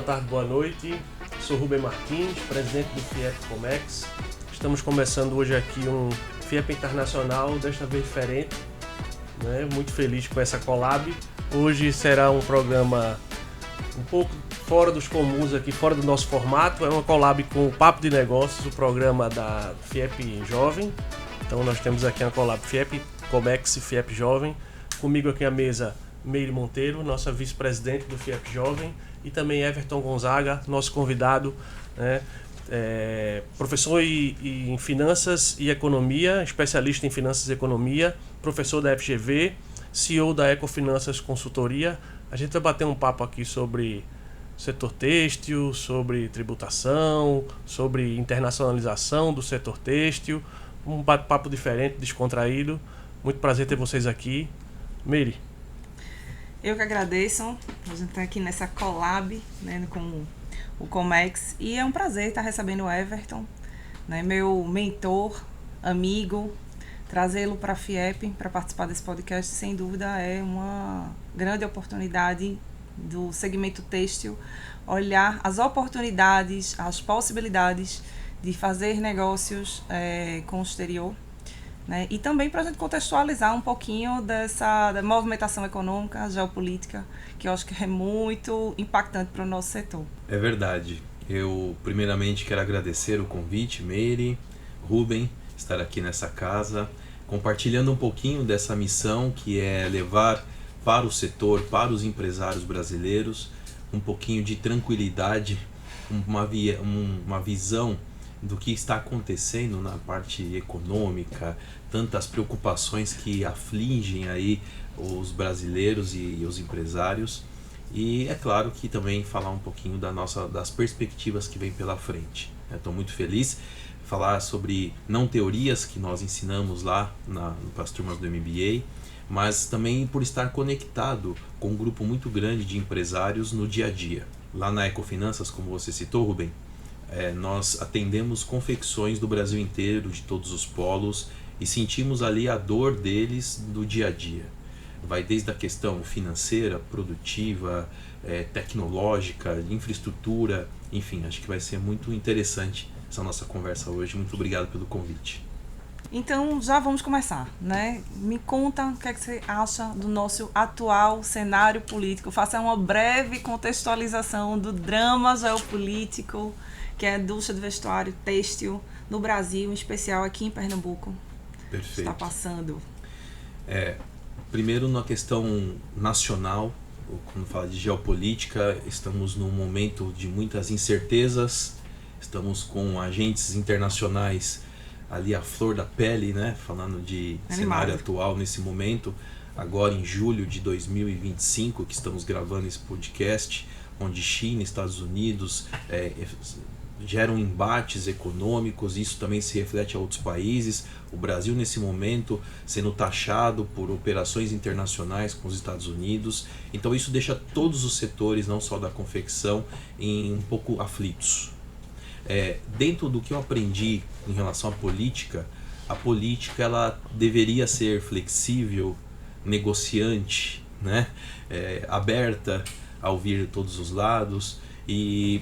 tarde, boa noite. Sou Rubem Martins, presidente do FIEP Comex. Estamos começando hoje aqui um FIEP Internacional, desta vez diferente, né? Muito feliz com essa collab. Hoje será um programa um pouco fora dos comuns aqui, fora do nosso formato. É uma collab com o Papo de Negócios, o programa da FIEP Jovem. Então nós temos aqui uma collab FIEP Comex e FIEP Jovem. Comigo aqui à mesa, Meire Monteiro, nossa vice-presidente do FIEP Jovem, e também Everton Gonzaga, nosso convidado, né? Professor em Finanças e Economia, especialista em Finanças e Economia, professor da FGV, CEO da Ecofinanças Consultoria. A gente vai bater um papo aqui sobre setor têxtil, sobre tributação, sobre internacionalização do setor têxtil, um bate-papo diferente, descontraído. Muito prazer ter vocês aqui. Meire. Eu que agradeço, a gente está aqui nessa collab, né, com o Comex, e é um prazer estar recebendo o Everton, né, meu mentor, amigo, trazê-lo para a FIEP para participar desse podcast, sem dúvida é uma grande oportunidade do segmento têxtil, olhar as oportunidades, as possibilidades de fazer negócios com o exterior. Né? E também para a gente contextualizar um pouquinho da movimentação econômica, geopolítica, que eu acho que é muito impactante para o nosso setor. É verdade. Eu primeiramente quero agradecer o convite, Meire, Rubem, estar aqui nessa casa, compartilhando um pouquinho dessa missão que é levar para o setor, para os empresários brasileiros, um pouquinho de tranquilidade, uma visão do que está acontecendo na parte econômica, tantas preocupações que afligem aí os brasileiros e os empresários, e é claro que também falar um pouquinho das perspectivas que vem pela frente. Estou muito feliz falar sobre não teorias que nós ensinamos lá para as turmas do MBA, mas também por estar conectado com um grupo muito grande de empresários no dia a dia. Lá na Ecofinanças, como você citou, Rubem, nós atendemos confecções do Brasil inteiro, de todos os polos, e sentimos ali a dor deles do dia a dia. Vai desde a questão financeira, produtiva, tecnológica, infraestrutura, enfim, acho que vai ser muito interessante essa nossa conversa hoje. Muito obrigado pelo convite. Então já vamos começar, né? Me conta o que é que você acha do nosso atual cenário político. Faça uma breve contextualização do drama geopolítico que é a indústria do vestuário têxtil no Brasil, em especial aqui em Pernambuco. Perfeito. Está passando. Primeiro, na questão nacional, quando fala de geopolítica, estamos num momento de muitas incertezas, estamos com agentes internacionais ali à flor da pele, né? Falando de cenário atual nesse momento, agora em julho de 2025, que estamos gravando esse podcast, onde China e Estados Unidos geram embates econômicos, isso também se reflete a outros países. O Brasil, nesse momento, sendo taxado por operações internacionais com os Estados Unidos. Então isso deixa todos os setores, não só da confecção, um pouco aflitos. Dentro do que eu aprendi em relação à política, a política ela deveria ser flexível, negociante, né? Aberta a ouvir todos os lados, e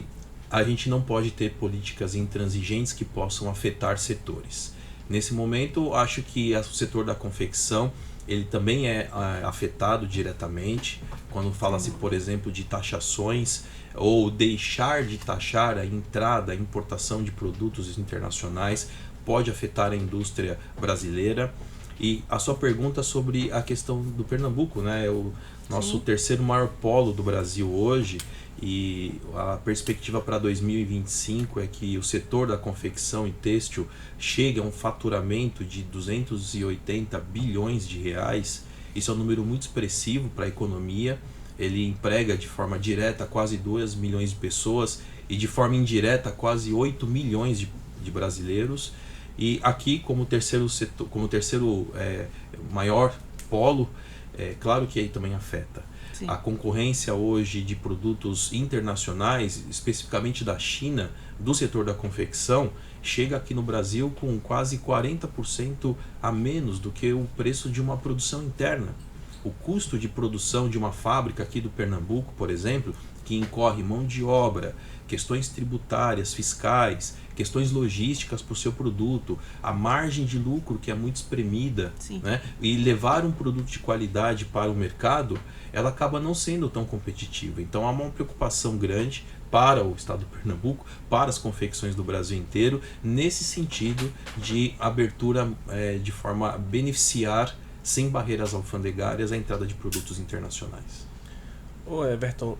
a gente não pode ter políticas intransigentes que possam afetar setores. Nesse momento, acho que o setor da confecção ele também é afetado diretamente, quando fala-se, por exemplo, de taxações ou deixar de taxar a entrada, a importação de produtos internacionais, pode afetar a indústria brasileira. E a sua pergunta sobre a questão do Pernambuco, né? É o nosso terceiro maior polo do Brasil hoje, e a perspectiva para 2025 é que o setor da confecção e têxtil chegue a um faturamento de 280 bilhões de reais. Isso é um número muito expressivo para a economia. Ele emprega de forma direta quase 2 milhões de pessoas e de forma indireta quase 8 milhões de brasileiros. E aqui, como terceiro setor, como terceiro maior polo, claro que aí também afeta. Sim. A concorrência hoje de produtos internacionais, especificamente da China, do setor da confecção, chega aqui no Brasil com quase 40% a menos do que o preço de uma produção interna. O custo de produção de uma fábrica aqui do Pernambuco, por exemplo, que incorre mão de obra, questões tributárias, fiscais, questões logísticas para o seu produto, a margem de lucro que é muito espremida, né? E levar um produto de qualidade para o mercado, ela acaba não sendo tão competitiva. Então há uma preocupação grande para o estado do Pernambuco, para as confecções do Brasil inteiro, nesse sentido de abertura de forma a beneficiar, sem barreiras alfandegárias, a entrada de produtos internacionais. Ô Everton,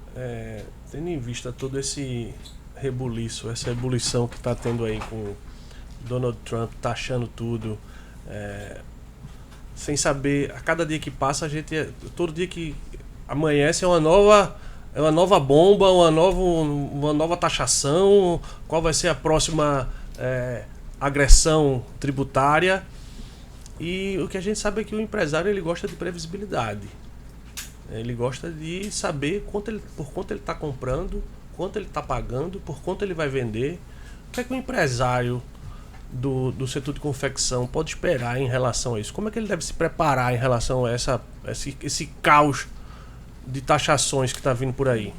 tendo em vista todo esse rebuliço, essa ebulição que está tendo aí com Donald Trump taxando tudo, sem saber, a cada dia que passa, todo dia que amanhece é uma nova bomba, uma nova taxação, qual vai ser a próxima agressão tributária. E o que a gente sabe é que o empresário ele gosta de previsibilidade. Ele gosta de saber por quanto ele está comprando, quanto ele está pagando, por quanto ele vai vender. O que é que o empresário do setor de confecção pode esperar em relação a isso? Como é que ele deve se preparar em relação a esse caos de taxações que está vindo por aí?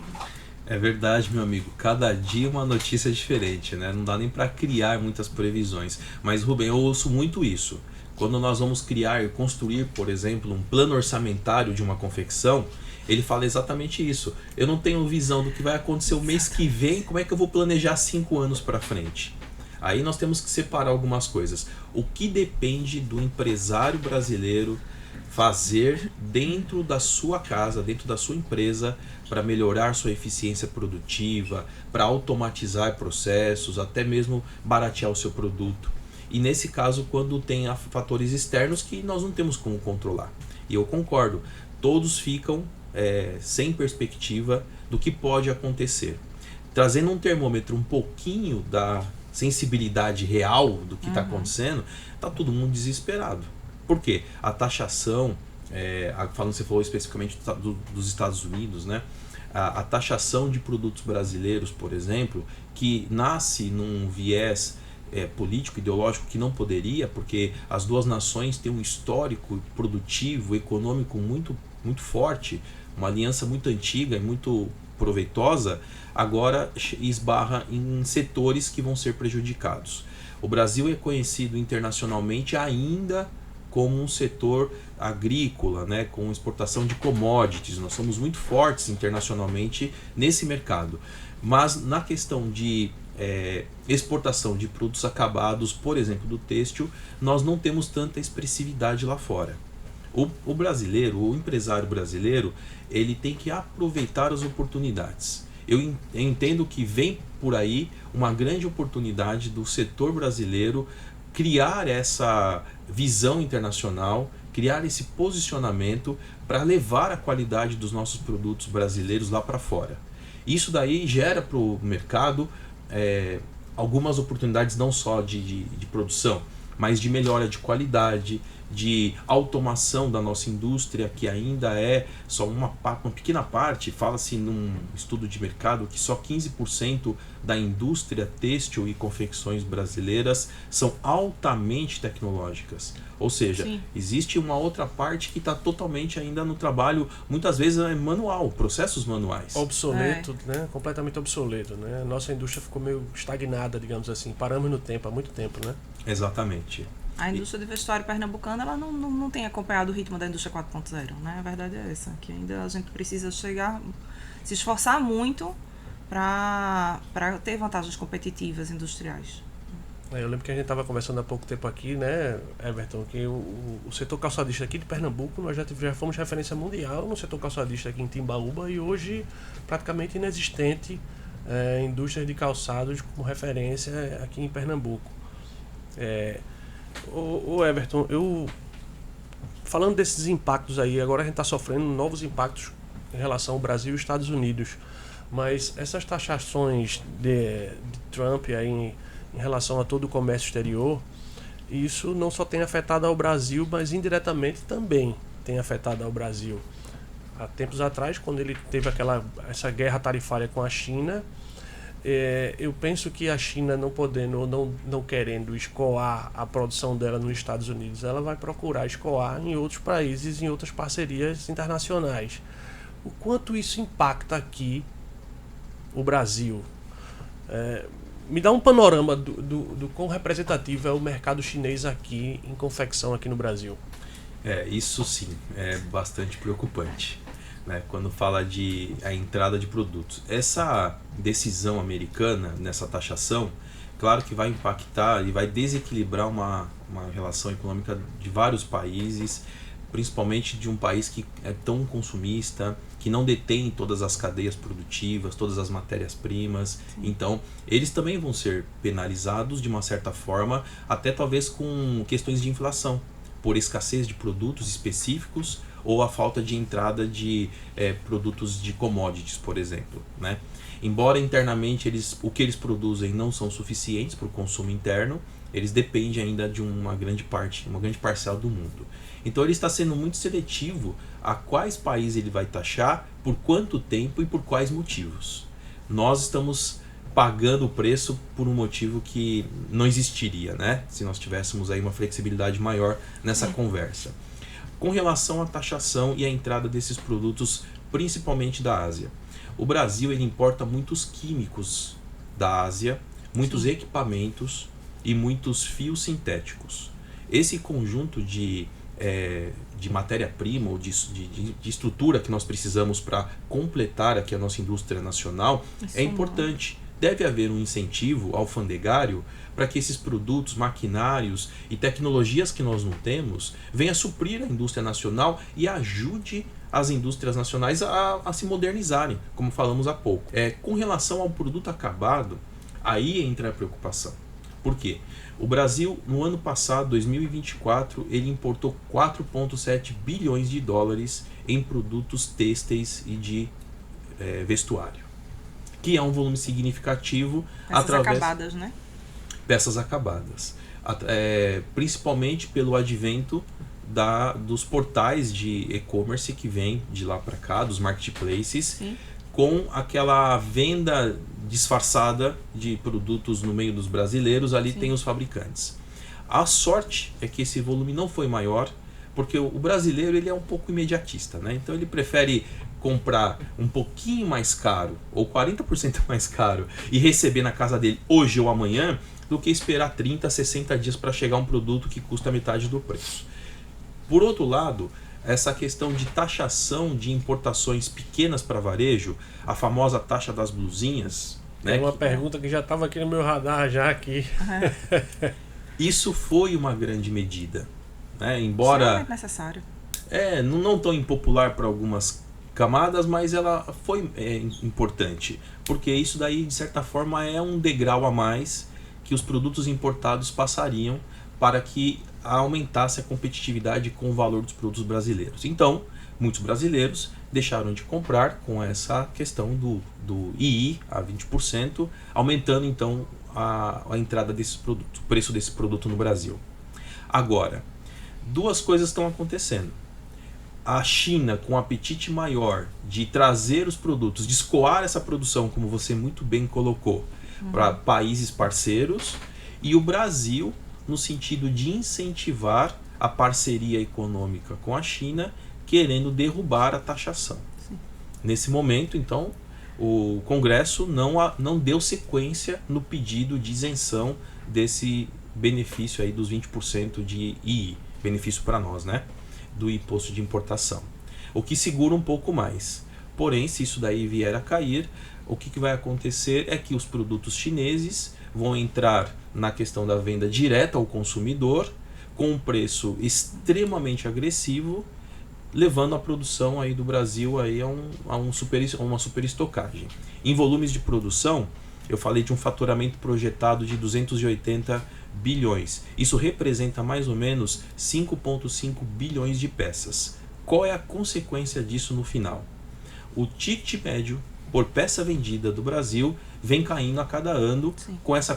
É verdade, meu amigo. Cada dia uma notícia diferente, né? Não dá nem para criar muitas previsões. Mas, Rubem, eu ouço muito isso. Quando nós vamos criar e construir, por exemplo, um plano orçamentário de uma confecção, ele fala exatamente isso. Eu não tenho visão do que vai acontecer o mês que vem, como é que eu vou planejar 5 anos para frente? Aí nós temos que separar algumas coisas. O que depende do empresário brasileiro fazer dentro da sua casa, dentro da sua empresa, para melhorar sua eficiência produtiva, para automatizar processos, até mesmo baratear o seu produto. E nesse caso, quando tem fatores externos que nós não temos como controlar. E eu concordo, todos ficam sem perspectiva do que pode acontecer. Trazendo um termômetro um pouquinho da sensibilidade real do que está acontecendo, está todo mundo desesperado. Por quê? A taxação, você falou especificamente dos Estados Unidos, né? A taxação de produtos brasileiros, por exemplo, que nasce num viés político, ideológico que não poderia, porque as duas nações têm um histórico produtivo, econômico muito, muito forte, uma aliança muito antiga e muito proveitosa, agora esbarra em setores que vão ser prejudicados. O Brasil é conhecido internacionalmente ainda como um setor agrícola, né, com exportação de commodities. Nós somos muito fortes internacionalmente nesse mercado. Mas na questão de exportação de produtos acabados, por exemplo, do têxtil, nós não temos tanta expressividade lá fora. O brasileiro, o empresário brasileiro, ele tem que aproveitar as oportunidades. Eu entendo que vem por aí uma grande oportunidade do setor brasileiro criar essa visão internacional, criar esse posicionamento para levar a qualidade dos nossos produtos brasileiros lá para fora. Isso daí gera para o mercado algumas oportunidades não só de produção, mas de melhora de qualidade, de automação da nossa indústria, que ainda é só uma pequena parte. Fala-se num estudo de mercado que só 15% da indústria têxtil e confecções brasileiras são altamente tecnológicas. Ou seja, sim, existe uma outra parte que está totalmente ainda no trabalho, muitas vezes manual, processos manuais. Obsoleto, né? Completamente obsoleto, né? Nossa indústria ficou meio estagnada, digamos assim. Paramos no tempo, há muito tempo, né? Exatamente. A indústria de vestuário pernambucana, ela não tem acompanhado o ritmo da indústria 4.0, né? A verdade é essa, que ainda a gente precisa se esforçar muito para ter vantagens competitivas industriais. Eu lembro que a gente estava conversando há pouco tempo aqui, né, Everton, que o setor calçadista aqui de Pernambuco, nós já fomos referência mundial no setor calçadista aqui em Timbaúba, e hoje praticamente inexistente indústria de calçados como referência aqui em Pernambuco. O Everton, falando desses impactos aí, agora a gente está sofrendo novos impactos em relação ao Brasil e Estados Unidos, mas essas taxações de Trump aí em relação a todo o comércio exterior, isso não só tem afetado ao Brasil, mas indiretamente também tem afetado ao Brasil. Há tempos atrás, quando ele teve essa guerra tarifária com a China, eu penso que a China não podendo ou não querendo escoar a produção dela nos Estados Unidos, ela vai procurar escoar em outros países, em outras parcerias internacionais. O quanto isso impacta aqui o Brasil. Me dá um panorama do quão representativo é o mercado chinês aqui em confecção aqui no Brasil. Isso sim, é bastante preocupante, né? Quando fala de a entrada de produtos. Essa decisão americana nessa taxação, claro que vai impactar e vai desequilibrar uma relação econômica de vários países, principalmente de um país que é tão consumista, que não detém todas as cadeias produtivas, todas as matérias-primas. Então, eles também vão ser penalizados de uma certa forma, até talvez com questões de inflação, por escassez de produtos específicos ou a falta de entrada de produtos de commodities, por exemplo, né? Embora internamente o que eles produzem não são suficientes para o consumo interno, eles dependem ainda de uma grande parcela do mundo. Então ele está sendo muito seletivo a quais países ele vai taxar, por quanto tempo e por quais motivos. Nós estamos pagando o preço por um motivo que não existiria, né? Se nós tivéssemos aí uma flexibilidade maior nessa conversa. Com relação à taxação e à entrada desses produtos, principalmente da Ásia. O Brasil ele importa muitos químicos da Ásia, muitos equipamentos e muitos fios sintéticos. Esse conjunto de matéria-prima ou de estrutura que nós precisamos para completar aqui a nossa indústria nacional é importante. Deve haver um incentivo alfandegário para que esses produtos, maquinários e tecnologias que nós não temos venham suprir a indústria nacional e ajude as indústrias nacionais a se modernizarem, como falamos há pouco. Com relação ao produto acabado, aí entra a preocupação. Por quê? O Brasil, no ano passado, 2024, ele importou 4,7 bilhões de dólares em produtos têxteis e de vestuário, que é um volume significativo acabadas, né? Peças acabadas. Principalmente pelo advento dos portais de e-commerce que vem de lá para cá, dos marketplaces, Sim. com aquela venda disfarçada de produtos no meio dos brasileiros, ali Sim. Tem os fabricantes. A sorte é que esse volume não foi maior, porque o brasileiro ele é um pouco imediatista, né? Então ele prefere comprar um pouquinho mais caro, ou 40% mais caro, e receber na casa dele hoje ou amanhã, do que esperar 30, 60 dias para chegar um produto que custa metade do preço. Por outro lado, essa questão de taxação de importações pequenas para varejo, a famosa taxa das blusinhas, né? É uma pergunta que já estava aqui no meu radar já aqui. Isso foi uma grande medida, né? Embora é necessário. Não tão impopular para algumas camadas, mas ela foi importante, porque isso daí de certa forma é um degrau a mais que os produtos importados passariam para que aumentasse a competitividade com o valor dos produtos brasileiros. Então, muitos brasileiros deixaram de comprar com essa questão do II a 20%, aumentando então a entrada desses produtos, o preço desse produto no Brasil. Agora, duas coisas estão acontecendo. A China, com um apetite maior de trazer os produtos, de escoar essa produção, como você muito bem colocou, para países parceiros, e o Brasil, no sentido de incentivar a parceria econômica com a China, querendo derrubar a taxação. Sim. Nesse momento, então, o Congresso não deu sequência no pedido de isenção desse benefício aí dos 20% de II, benefício para nós, né? Do imposto de importação. O que segura um pouco mais. Porém, se isso daí vier a cair, o que vai acontecer é que os produtos chineses vão entrar na questão da venda direta ao consumidor com um preço extremamente agressivo, levando a produção aí do Brasil aí a uma superestocagem. Em volumes de produção, eu falei de um faturamento projetado de 280 bilhões. Isso representa mais ou menos 5,5 bilhões de peças. Qual é a consequência disso no final? O ticket médio por peça vendida do Brasil vem caindo a cada ano com essa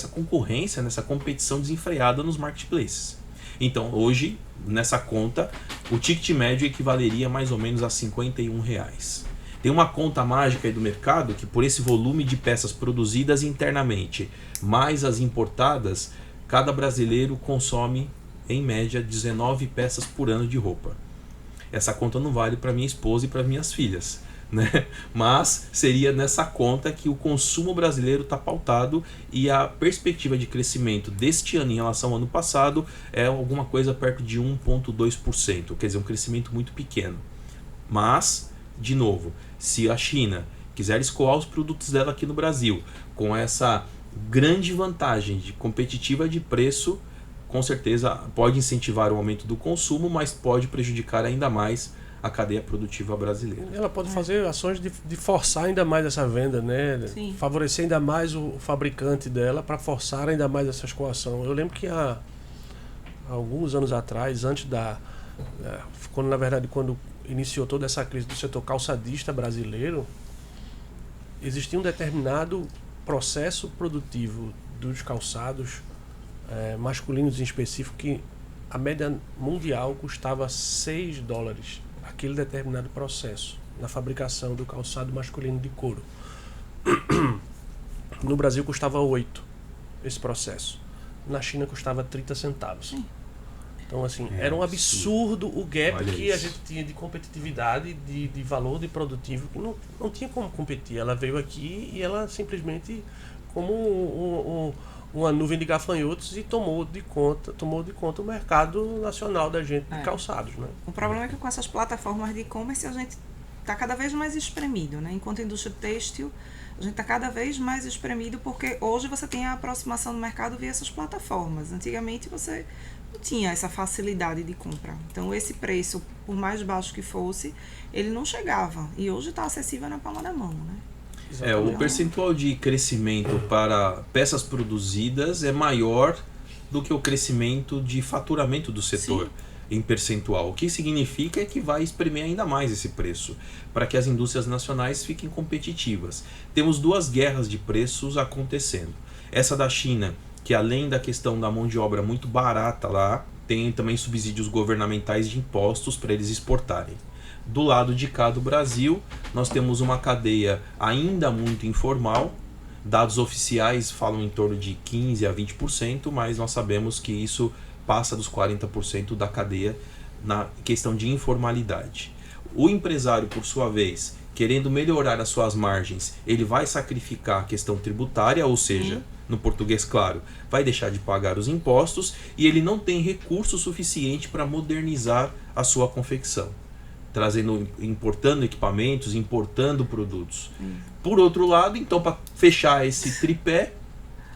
concorrência, nessa competição desenfreada nos marketplaces. Então, hoje, nessa conta, o ticket médio equivaleria mais ou menos a R$51. Tem uma conta mágica aí do mercado que, por esse volume de peças produzidas internamente, mais as importadas, cada brasileiro consome, em média, 19 peças por ano de roupa. Essa conta não vale para minha esposa e para minhas filhas, né? Mas seria nessa conta que o consumo brasileiro está pautado e a perspectiva de crescimento deste ano em relação ao ano passado é alguma coisa perto de 1,2%, quer dizer, um crescimento muito pequeno. Mas, de novo, se a China quiser escoar os produtos dela aqui no Brasil com essa grande vantagem de competitiva de preço, com certeza pode incentivar o aumento do consumo, mas pode prejudicar ainda mais a cadeia produtiva brasileira. Ela pode fazer ações de forçar ainda mais essa venda, né? Sim. Favorecer ainda mais o fabricante dela para forçar ainda mais essa escoação. Eu lembro que há alguns anos atrás, antes quando iniciou toda essa crise do setor calçadista brasileiro, existia um determinado processo produtivo dos calçados masculinos em específico que a média mundial custava $6, aquele determinado processo na fabricação do calçado masculino de couro. No Brasil custava 8 esse processo. Na China custava 30 centavos. Então, assim, era um absurdo o gap Olha que isso. a gente tinha de competitividade, de valor de produtivo, que não tinha como competir. Ela veio aqui e ela simplesmente, como uma nuvem de gafanhotos, e tomou de conta o mercado nacional da gente de calçados, né? O problema é que com essas plataformas de e-commerce a gente está cada vez mais espremido, né? Enquanto a indústria têxtil, a gente está cada vez mais espremido porque hoje você tem a aproximação do mercado via essas plataformas. Antigamente você não tinha essa facilidade de compra. Então esse preço, por mais baixo que fosse, ele não chegava. E hoje está acessível na palma da mão, né? O percentual de crescimento para peças produzidas é maior do que o crescimento de faturamento do setor. Sim. Em percentual. O que significa é que vai espremer ainda mais esse preço, para que as indústrias nacionais fiquem competitivas. Temos duas guerras de preços acontecendo. Essa da China, que além da questão da mão de obra muito barata lá, tem também subsídios governamentais de impostos para eles exportarem. Do lado de cá do Brasil, nós temos uma cadeia ainda muito informal. Dados oficiais falam em torno de 15% a 20%, mas nós sabemos que isso passa dos 40% da cadeia na questão de informalidade. O empresário, por sua vez, querendo melhorar as suas margens, ele vai sacrificar a questão tributária, ou seja, no português claro, vai deixar de pagar os impostos e ele não tem recurso suficiente para modernizar a sua confecção, importando equipamentos, importando produtos. Por outro lado, então, para fechar esse tripé,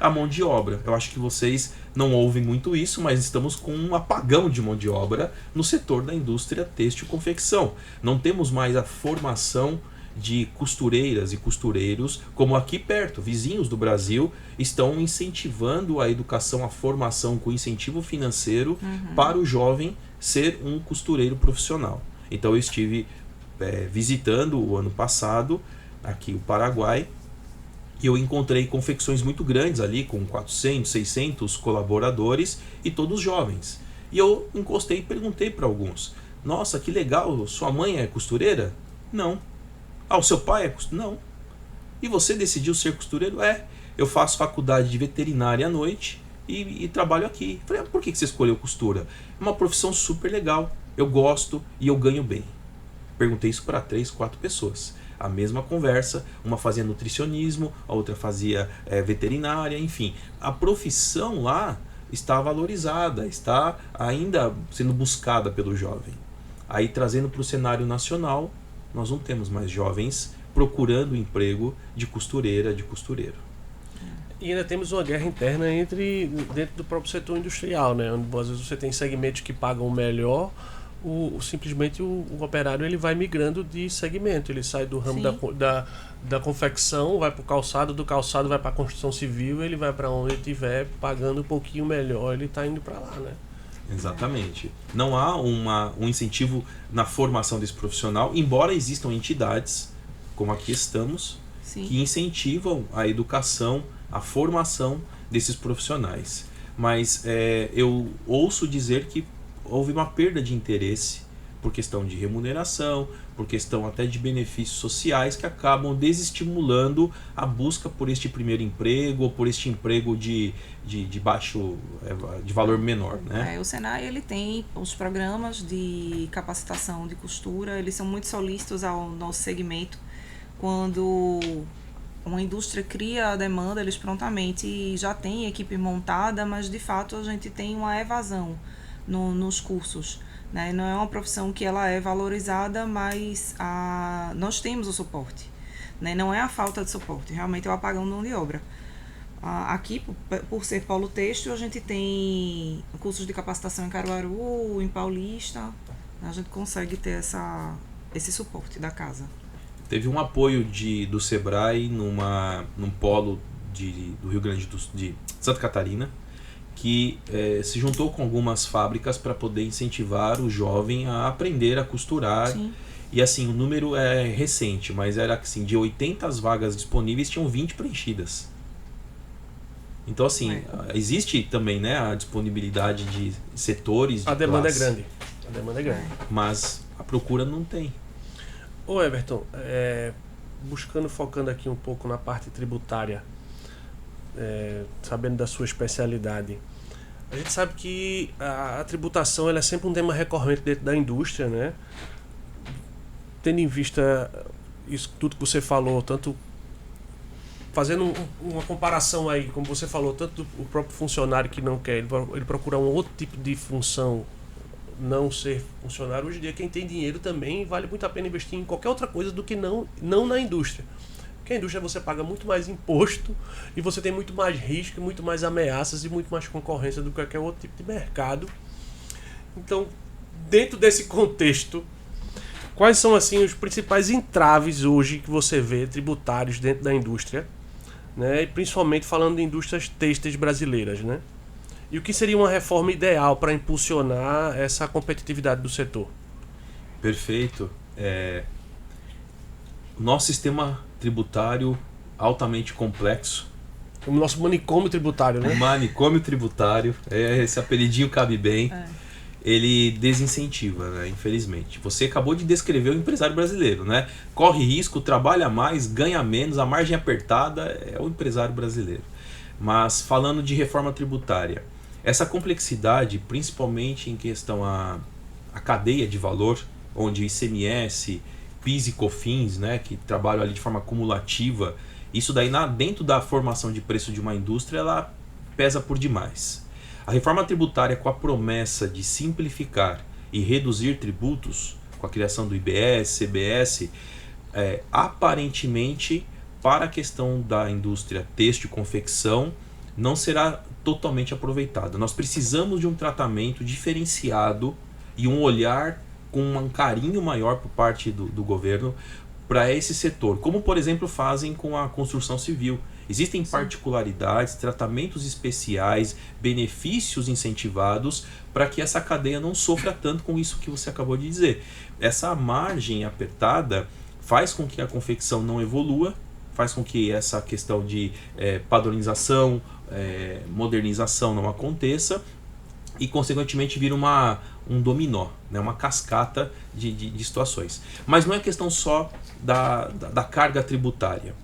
a mão de obra. Eu acho que vocês não ouvem muito isso, mas estamos com um apagão de mão de obra no setor da indústria têxtil e confecção. Não temos mais a formação de costureiras e costureiros como aqui perto. Vizinhos do Brasil estão incentivando a educação, a formação com incentivo financeiro para o jovem ser um costureiro profissional. Então eu estive visitando o ano passado aqui o Paraguai, e eu encontrei confecções muito grandes ali, com 400, 600 colaboradores e todos jovens. E eu encostei e perguntei para alguns: nossa, que legal, sua mãe é costureira? Não. Ah, o seu pai é costureiro? Não. E você decidiu ser costureiro? Eu faço faculdade de veterinária à noite e trabalho aqui. Falei: por que você escolheu costura? É uma profissão super legal, eu gosto e eu ganho bem. Perguntei isso para 3, 4 pessoas. A mesma conversa, uma fazia nutricionismo, a outra fazia veterinária, enfim. A profissão lá está valorizada, está ainda sendo buscada pelo jovem. Aí, trazendo para o cenário nacional, nós não temos mais jovens procurando emprego de costureira, de costureiro. E ainda temos uma guerra interna dentro do próprio setor industrial, né? Onde às vezes você tem segmentos que pagam melhor, simplesmente o operário ele vai migrando de segmento, ele sai do ramo da confecção, vai para o calçado, do calçado vai para a construção civil, ele vai para onde ele estiver pagando um pouquinho melhor, ele está indo para lá, né? Exatamente. Não há um incentivo na formação desse profissional, embora existam entidades, como aqui estamos, que incentivam a educação, a formação desses profissionais. Mas eu ouço dizer que houve uma perda de interesse por questão de remuneração, por questão até de benefícios sociais que acabam desestimulando a busca por este primeiro emprego ou por este emprego de baixo, de valor menor, né? O Senai, ele tem os programas de capacitação de costura, eles são muito solícitos ao nosso segmento. Quando uma indústria cria a demanda, eles prontamente já têm equipe montada, mas de fato a gente tem uma evasão nos cursos, né? Não é uma profissão que ela é valorizada, mas nós temos o suporte, né? Não é a falta de suporte, realmente é o apagão de mão de obra. Aqui, por ser polo têxtil, a gente tem cursos de capacitação em Caruaru, em Paulista, a gente consegue ter esse suporte da casa. Teve um apoio do Sebrae num polo do Rio Grande de Santa Catarina, que se juntou com algumas fábricas para poder incentivar o jovem a aprender a costurar. Sim. E assim, o número é recente, mas era assim, de 80 vagas disponíveis, tinham 20 preenchidas. Então assim, existe também, né, a disponibilidade de setores de A demanda classe, é grande. A demanda é grande. mas a procura não tem. Ô Everton, focando aqui um pouco na parte tributária, sabendo da sua especialidade, a gente sabe que a tributação ela é sempre um tema recorrente dentro da indústria, né? Tendo em vista isso tudo que você falou, tanto fazendo uma comparação aí, como você falou, tanto o próprio funcionário que não quer, ele procurar um outro tipo de função, não ser funcionário. Hoje em dia quem tem dinheiro também vale muito a pena investir em qualquer outra coisa do que não na indústria. Porque a indústria você paga muito mais imposto e você tem muito mais risco, muito mais ameaças e muito mais concorrência do que qualquer outro tipo de mercado. Então, dentro desse contexto, quais são assim os principais entraves hoje que você vê tributários dentro da indústria, né? E principalmente falando de indústrias têxteis brasileiras, né? E o que seria uma reforma ideal para impulsionar essa competitividade do setor? Perfeito. O nosso sistema tributário altamente complexo. O nosso manicômio tributário, né? O manicômio tributário, esse apelidinho cabe bem. Ele desincentiva, né? Infelizmente. Você acabou de descrever o empresário brasileiro, né? Corre risco, trabalha mais, ganha menos, a margem apertada é o empresário brasileiro. Mas falando de reforma tributária, essa complexidade, principalmente em questão a cadeia de valor, onde ICMS, PIS e COFINS, né, que trabalham ali de forma cumulativa, isso daí dentro da formação de preço de uma indústria, ela pesa por demais. A reforma tributária, com a promessa de simplificar e reduzir tributos, com a criação do IBS, CBS, aparentemente, para a questão da indústria têxtil e confecção, não será totalmente aproveitada. Nós precisamos de um tratamento diferenciado e um olhar com um carinho maior por parte do governo para esse setor, como por exemplo fazem com a construção civil. Existem particularidades, tratamentos especiais, benefícios incentivados para que essa cadeia não sofra tanto com isso que você acabou de dizer. Essa margem apertada faz com que a confecção não evolua, faz com que essa questão de padronização, modernização não aconteça e consequentemente vira um dominó, né? Uma cascata de situações. Mas não é questão só da carga tributária.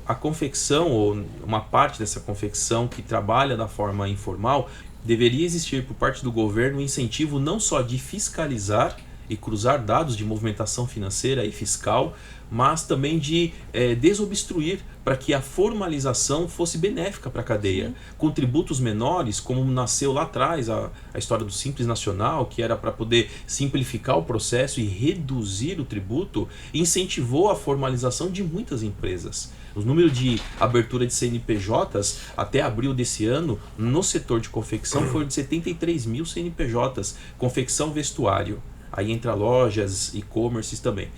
A confecção, ou uma parte dessa confecção que trabalha da forma informal, deveria existir por parte do governo um incentivo não só de fiscalizar e cruzar dados de movimentação financeira e fiscal, mas também de desobstruir para que a formalização fosse benéfica para a cadeia. Sim. Com tributos menores, como nasceu lá atrás a história do Simples Nacional, que era para poder simplificar o processo e reduzir o tributo, incentivou a formalização de muitas empresas. O número de abertura de CNPJs até abril desse ano, no setor de confecção, foi de 73 mil CNPJs, confecção vestuário. Aí entra lojas, e-commerces também.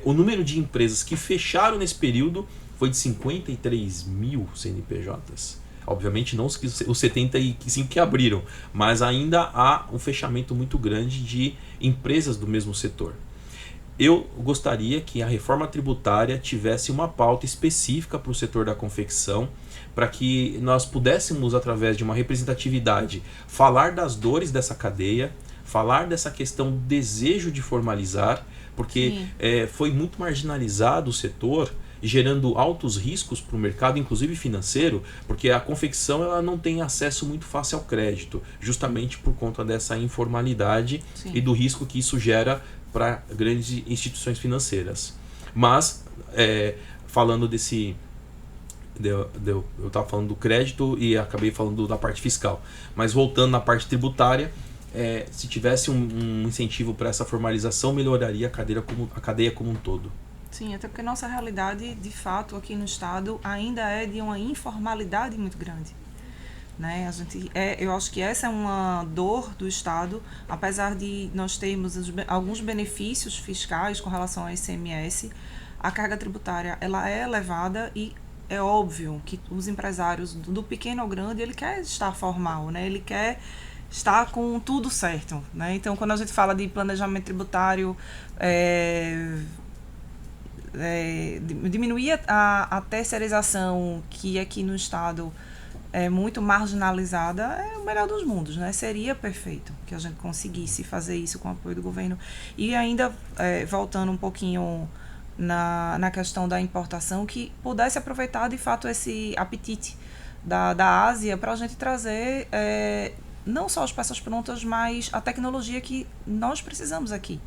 O número de empresas que fecharam nesse período foi de 53 mil CNPJs. Obviamente não os 75 que abriram, mas ainda há um fechamento muito grande de empresas do mesmo setor. Eu gostaria que a reforma tributária tivesse uma pauta específica para o setor da confecção, para que nós pudéssemos, através de uma representatividade, falar das dores dessa cadeia, falar dessa questão do desejo de formalizar, porque foi muito marginalizado o setor, gerando altos riscos para o mercado, inclusive financeiro, porque a confecção ela não tem acesso muito fácil ao crédito, justamente por conta dessa informalidade e do risco que isso gera para grandes instituições financeiras. Mas, falando desse... eu estava falando do crédito e acabei falando da parte fiscal. Mas voltando na parte tributária, se tivesse um incentivo para essa formalização, melhoraria a cadeia como um todo. Sim, até porque nossa realidade, de fato, aqui no Estado, ainda é de uma informalidade muito grande. Né? Eu acho que essa é uma dor do Estado, apesar de nós termos alguns benefícios fiscais com relação ao ICMS, a carga tributária ela é elevada e é óbvio que os empresários, do pequeno ao grande, ele quer estar formal, né? Ele quer estar com tudo certo. Né? Então, quando a gente fala de planejamento tributário, diminuir a terceirização, que aqui no Estado é muito marginalizada, é o melhor dos mundos, né? Seria perfeito que a gente conseguisse fazer isso com o apoio do governo. E ainda, voltando um pouquinho na questão da importação, que pudesse aproveitar de fato esse apetite da Ásia para a gente trazer não só as peças prontas, mas a tecnologia que nós precisamos aqui.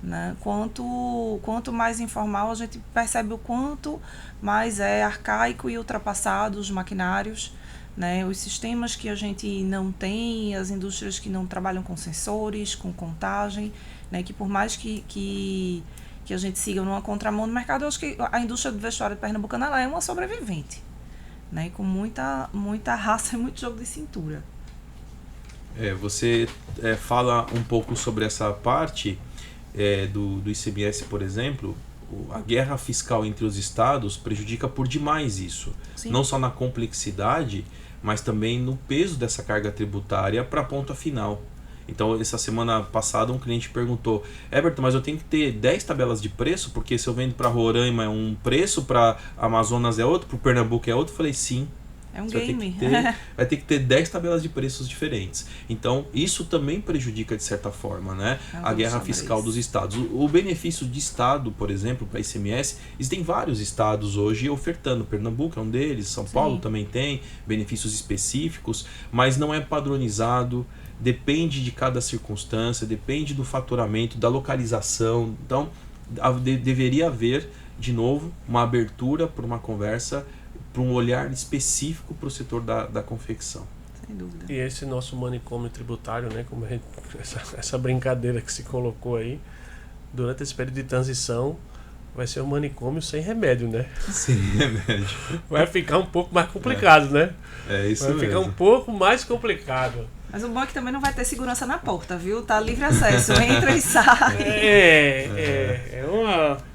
Né? Quanto mais informal, a gente percebe o quanto mais é arcaico e ultrapassado os maquinários, né? Os sistemas que a gente não tem, as indústrias que não trabalham com sensores, com contagem, né? Que por mais que a gente siga numa contramão do mercado, eu acho que a indústria do vestuário pernambucana ela é uma sobrevivente, né? Com muita raça e muito jogo de cintura. Você fala um pouco sobre essa parte do ICMS, por exemplo. A guerra fiscal entre os estados prejudica por demais isso. Sim. Não só na complexidade, mas também no peso dessa carga tributária para a ponta final. Então, essa semana passada, um cliente perguntou: Everton, mas eu tenho que ter 10 tabelas de preço, porque se eu vendo para Roraima é um preço, para Amazonas é outro, para o Pernambuco é outro? Eu falei, sim. É um game. Vai ter que ter 10 tabelas de preços diferentes. Então, isso também prejudica de certa forma, né? A guerra fiscal dos estados. O benefício de estado, por exemplo, para ICMS, existem vários estados hoje ofertando. Pernambuco é um deles, São Paulo também tem benefícios específicos, mas não é padronizado, depende de cada circunstância, depende do faturamento, da localização. Então, deveria haver, de novo, uma abertura para uma conversa, para um olhar específico para o setor da confecção. Sem dúvida. E esse nosso manicômio tributário, né, como essa brincadeira que se colocou aí, durante esse período de transição, vai ser um manicômio sem remédio, né? Sem remédio. Vai ficar um pouco mais complicado, né? É isso mesmo. Vai ficar um pouco mais complicado. Mas o bom é que também não vai ter segurança na porta, viu? Tá livre acesso, entra e sai. É uma...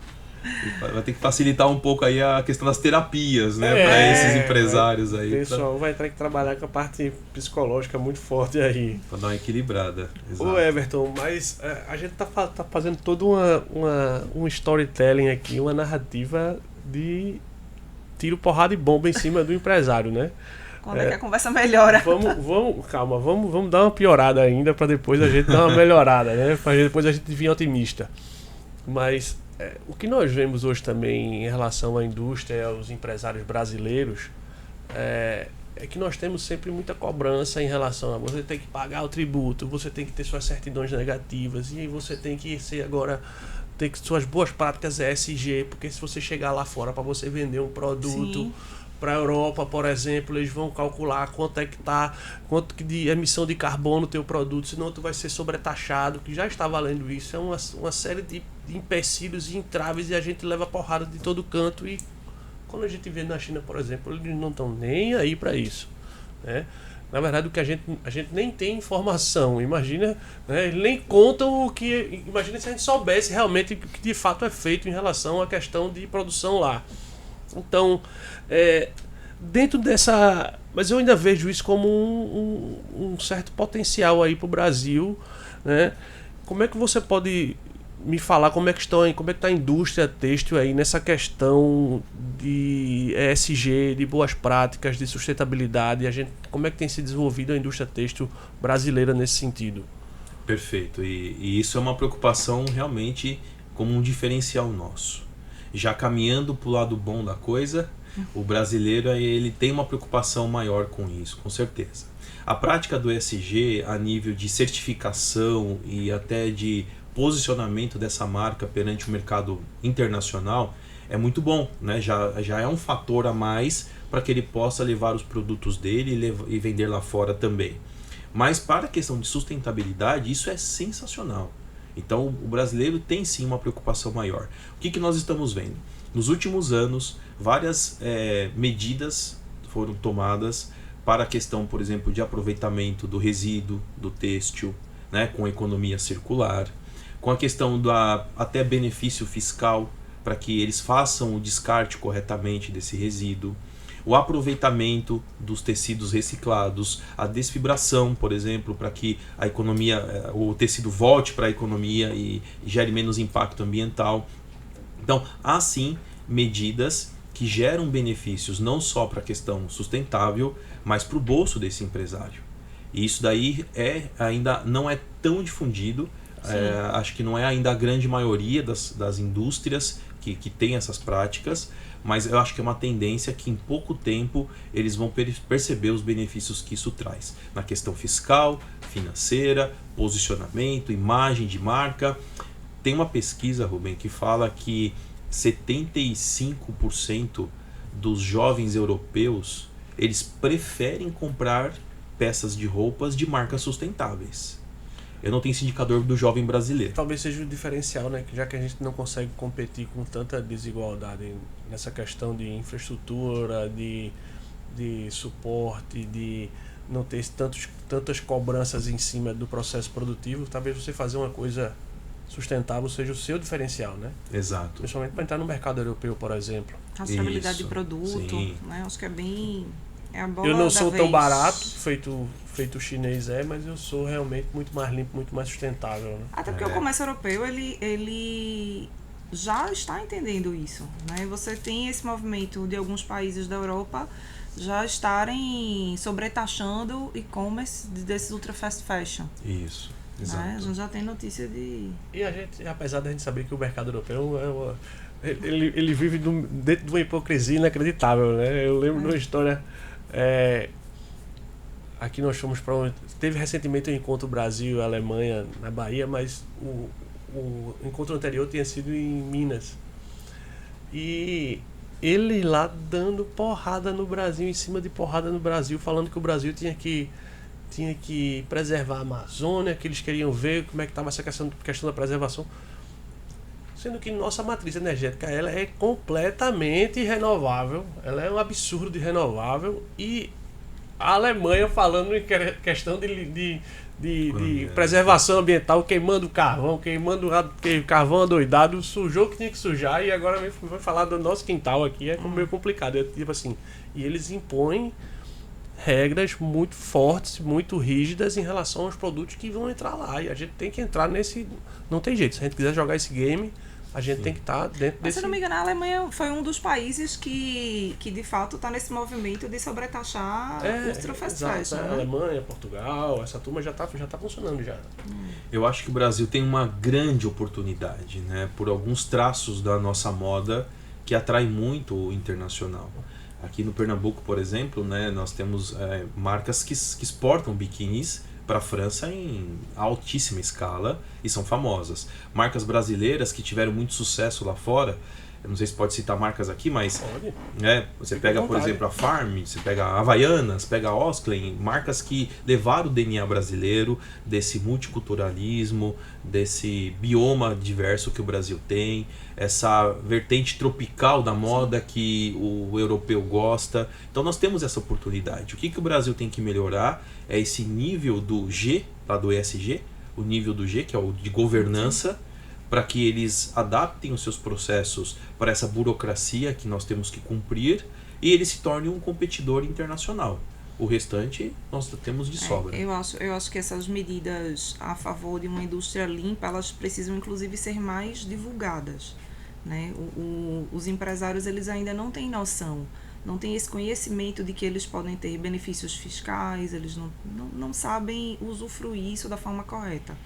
Vai ter que facilitar um pouco aí a questão das terapias, né, para esses empresários aí. O pessoal vai ter que trabalhar com a parte psicológica muito forte aí. Para dar uma equilibrada. Exato. Ô Everton, mas a gente tá fazendo todo um storytelling aqui, uma narrativa de tiro, porrada e bomba em cima do empresário, né? Quando é que a conversa melhora? Calma, vamos dar uma piorada ainda para depois a gente dar uma melhorada, né? Para depois a gente vir otimista. Mas o que nós vemos hoje também em relação à indústria e aos empresários brasileiros é que nós temos sempre muita cobrança em relação a você tem que pagar o tributo, você tem que ter suas certidões negativas e você tem que ser agora, ter que suas boas práticas ESG, porque se você chegar lá fora para você vender um produto para a Europa, por exemplo, eles vão calcular quanto de emissão de carbono no teu produto, senão tu vai ser sobretaxado, que já está valendo isso. É uma série de empecilhos e entraves e a gente leva porrada de todo canto. E quando a gente vê na China, por exemplo, eles não estão nem aí para isso, né? Na verdade, o que a gente nem tem informação. Imagina, né? Eles nem contam o que... Imagina se a gente soubesse realmente o que de fato é feito em relação à questão de produção lá. Então, dentro dessa... Mas eu ainda vejo isso como um certo potencial aí para o Brasil, né? Como é que você pode me falar como é que está a indústria têxtil aí nessa questão de ESG, de boas práticas, de sustentabilidade? Como é que tem se desenvolvido a indústria têxtil brasileira nesse sentido? Perfeito. E isso é uma preocupação realmente como um diferencial nosso. Já caminhando para o lado bom da coisa, o brasileiro ele tem uma preocupação maior com isso, com certeza. A prática do ESG a nível de certificação e até de posicionamento dessa marca perante o mercado internacional é muito bom, né? Já é um fator a mais para que ele possa levar os produtos dele e vender lá fora também. Mas para a questão de sustentabilidade, isso é sensacional. Então o brasileiro tem sim uma preocupação maior. O que nós estamos vendo? Nos últimos anos, várias medidas foram tomadas para a questão, por exemplo, de aproveitamento do resíduo, do têxtil, né, com a economia circular, com a questão do até benefício fiscal, para que eles façam o descarte corretamente desse resíduo, o aproveitamento dos tecidos reciclados, a desfibração, por exemplo, para que a economia, o tecido volte para a economia e gere menos impacto ambiental. Então, há sim medidas que geram benefícios não só para a questão sustentável, mas para o bolso desse empresário. E isso daí ainda não é tão difundido, acho que não é ainda a grande maioria das indústrias que tem essas práticas, mas eu acho que é uma tendência que em pouco tempo eles vão perceber os benefícios que isso traz, na questão fiscal, financeira, posicionamento, imagem de marca. Tem uma pesquisa, Rubem, que fala que 75% dos jovens europeus eles preferem comprar peças de roupas de marcas sustentáveis. Eu não tenho esse indicador do jovem brasileiro. Talvez seja o diferencial, né? Já que a gente não consegue competir com tanta desigualdade nessa questão de infraestrutura, de suporte, de não ter tantas cobranças em cima do processo produtivo, talvez você fazer uma coisa sustentável seja o seu diferencial, né? Exato. Principalmente para entrar no mercado europeu, por exemplo. Rastreabilidade de produto, né? Acho que é bem... É a bola eu não da sou vez. tão barato, feito o chinês mas eu sou realmente muito mais limpo, muito mais sustentável, né? Até porque o comércio europeu, ele já está entendendo isso, né? Você tem esse movimento de alguns países da Europa já estarem sobretaxando e-commerce desses ultra fast fashion. Isso, exato. Né? A gente já tem notícia de... E a gente, apesar de a gente saber que o mercado europeu ele vive dentro de uma hipocrisia inacreditável, né? Eu lembro de uma história... aqui nós fomos para teve recentemente um encontro Brasil e Alemanha na Bahia, mas o encontro anterior tinha sido em Minas, e ele lá dando porrada no Brasil, em cima de porrada no Brasil, falando que o Brasil tinha que preservar a Amazônia, que eles queriam ver como é que estava essa questão da preservação, sendo que nossa matriz energética ela é completamente renovável, ela é um absurdo de renovável, e a Alemanha falando em questão de preservação ambiental, queimando carvão adoidado, sujou o que tinha que sujar, e agora vai falar do nosso quintal aqui, é meio complicado. Tipo assim, e eles impõem regras muito fortes, muito rígidas em relação aos produtos que vão entrar lá, e a gente tem que entrar nesse... Não tem jeito, se a gente quiser jogar esse game, a gente tem que estar dentro desse... Se não me engano, a Alemanha foi um dos países que de fato está nesse movimento de sobretaxar os ultra fast fashion, né? Alemanha, Portugal, essa turma já tá funcionando já. Eu acho que o Brasil tem uma grande oportunidade, né, por alguns traços da nossa moda que atrai muito o internacional. Aqui no Pernambuco, por exemplo, né, nós temos marcas que exportam biquínis para a França em altíssima escala e são famosas. Marcas brasileiras que tiveram muito sucesso lá fora, eu não sei se pode citar marcas aqui, mas você pega, por exemplo, a Farm, você pega a Havaianas, pega a Osklen, marcas que levaram o DNA brasileiro, desse multiculturalismo, desse bioma diverso que o Brasil tem, essa vertente tropical da moda que o europeu gosta. Então nós temos essa oportunidade. O que o Brasil tem que melhorar é esse nível do G, lá do ESG, o nível do G, que é o de governança, para que eles adaptem os seus processos para essa burocracia que nós temos que cumprir e ele se torne um competidor internacional. O restante nós temos de sobra. Eu acho que essas medidas a favor de uma indústria limpa, elas precisam inclusive ser mais divulgadas, né? Os empresários eles ainda não têm noção, não têm esse conhecimento de que eles podem ter benefícios fiscais, eles não sabem usufruir isso da forma correta.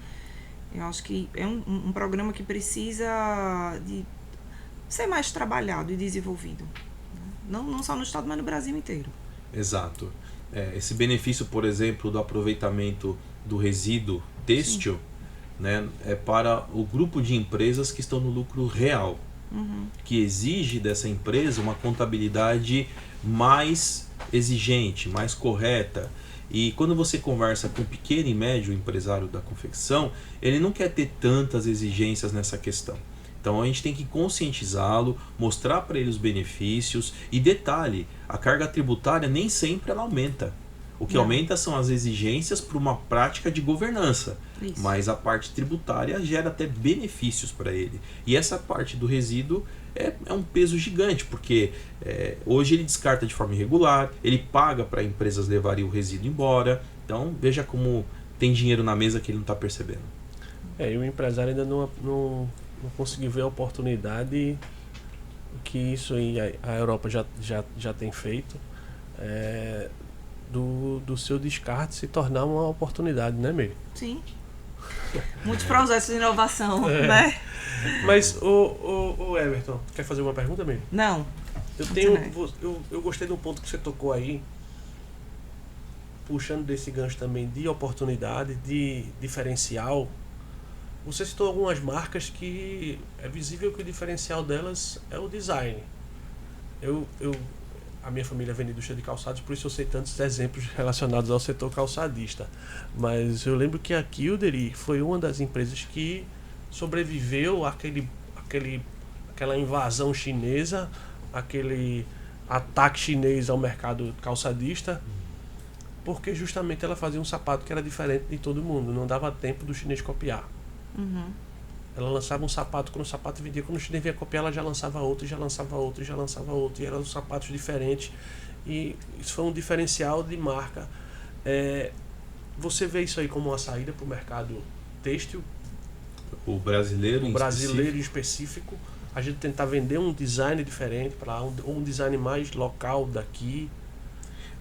Eu acho que é um programa que precisa de ser mais trabalhado e desenvolvido. Não só no estado, mas no Brasil inteiro. Exato. Esse benefício, por exemplo, do aproveitamento do resíduo têxtil, né, é para o grupo de empresas que estão no lucro real, que exige dessa empresa uma contabilidade mais exigente, mais correta. E quando você conversa com o pequeno e médio empresário da confecção, ele não quer ter tantas exigências nessa questão. Então a gente tem que conscientizá-lo, mostrar para ele os benefícios. E detalhe, a carga tributária nem sempre ela aumenta. O que aumenta são as exigências para uma prática de governança. Isso. Mas a parte tributária gera até benefícios para ele. E essa parte do resíduo é um peso gigante, porque hoje ele descarta de forma irregular, ele paga para empresas levarem o resíduo embora. Então veja como tem dinheiro na mesa que ele não está percebendo. E o empresário ainda não conseguiu ver a oportunidade que isso aí a Europa já tem feito, do seu descarte se tornar uma oportunidade, né, Meire? Sim. Muitos projetos de inovação, né? Mas, o Everton, quer fazer uma pergunta, Meire? Não. Eu gostei do ponto que você tocou aí, puxando desse gancho também de oportunidade, de diferencial. Você citou algumas marcas que é visível que o diferencial delas é o design. A minha família vende indústria de calçados, por isso eu sei tantos exemplos relacionados ao setor calçadista. Mas eu lembro que a Kildare foi uma das empresas que sobreviveu àquela invasão chinesa, aquele ataque chinês ao mercado calçadista, porque justamente ela fazia um sapato que era diferente de todo mundo, não dava tempo do chinês copiar. Ela lançava um sapato, quando o sapato vendia, quando o chinês vinha copiar, ela já lançava outro, já lançava outro, já lançava outro, e eram sapatos diferentes, e isso foi um diferencial de marca. Você vê isso aí como uma saída para o mercado têxtil? O brasileiro em específico, a gente tentar vender um design diferente para lá, um design mais local daqui.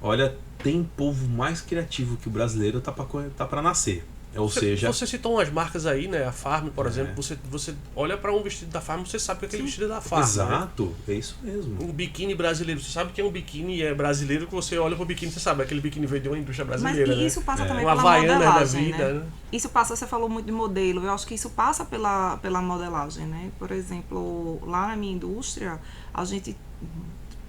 Olha, tem povo mais criativo que o brasileiro tá para nascer. Você citou umas marcas aí, né? A Farm, por exemplo. Você olha para um vestido da Farm, você sabe que aquele vestido é da Farm. Exato, né? É isso mesmo. Um biquíni brasileiro, você sabe que é um biquíni brasileiro, que você olha pro biquíni, você sabe, aquele biquíni veio de uma indústria brasileira. Mas isso passa também uma pela modelagem, da vida, né? Isso passa, você falou muito de modelo, eu acho que isso passa pela modelagem, né? Por exemplo, lá na minha indústria, a gente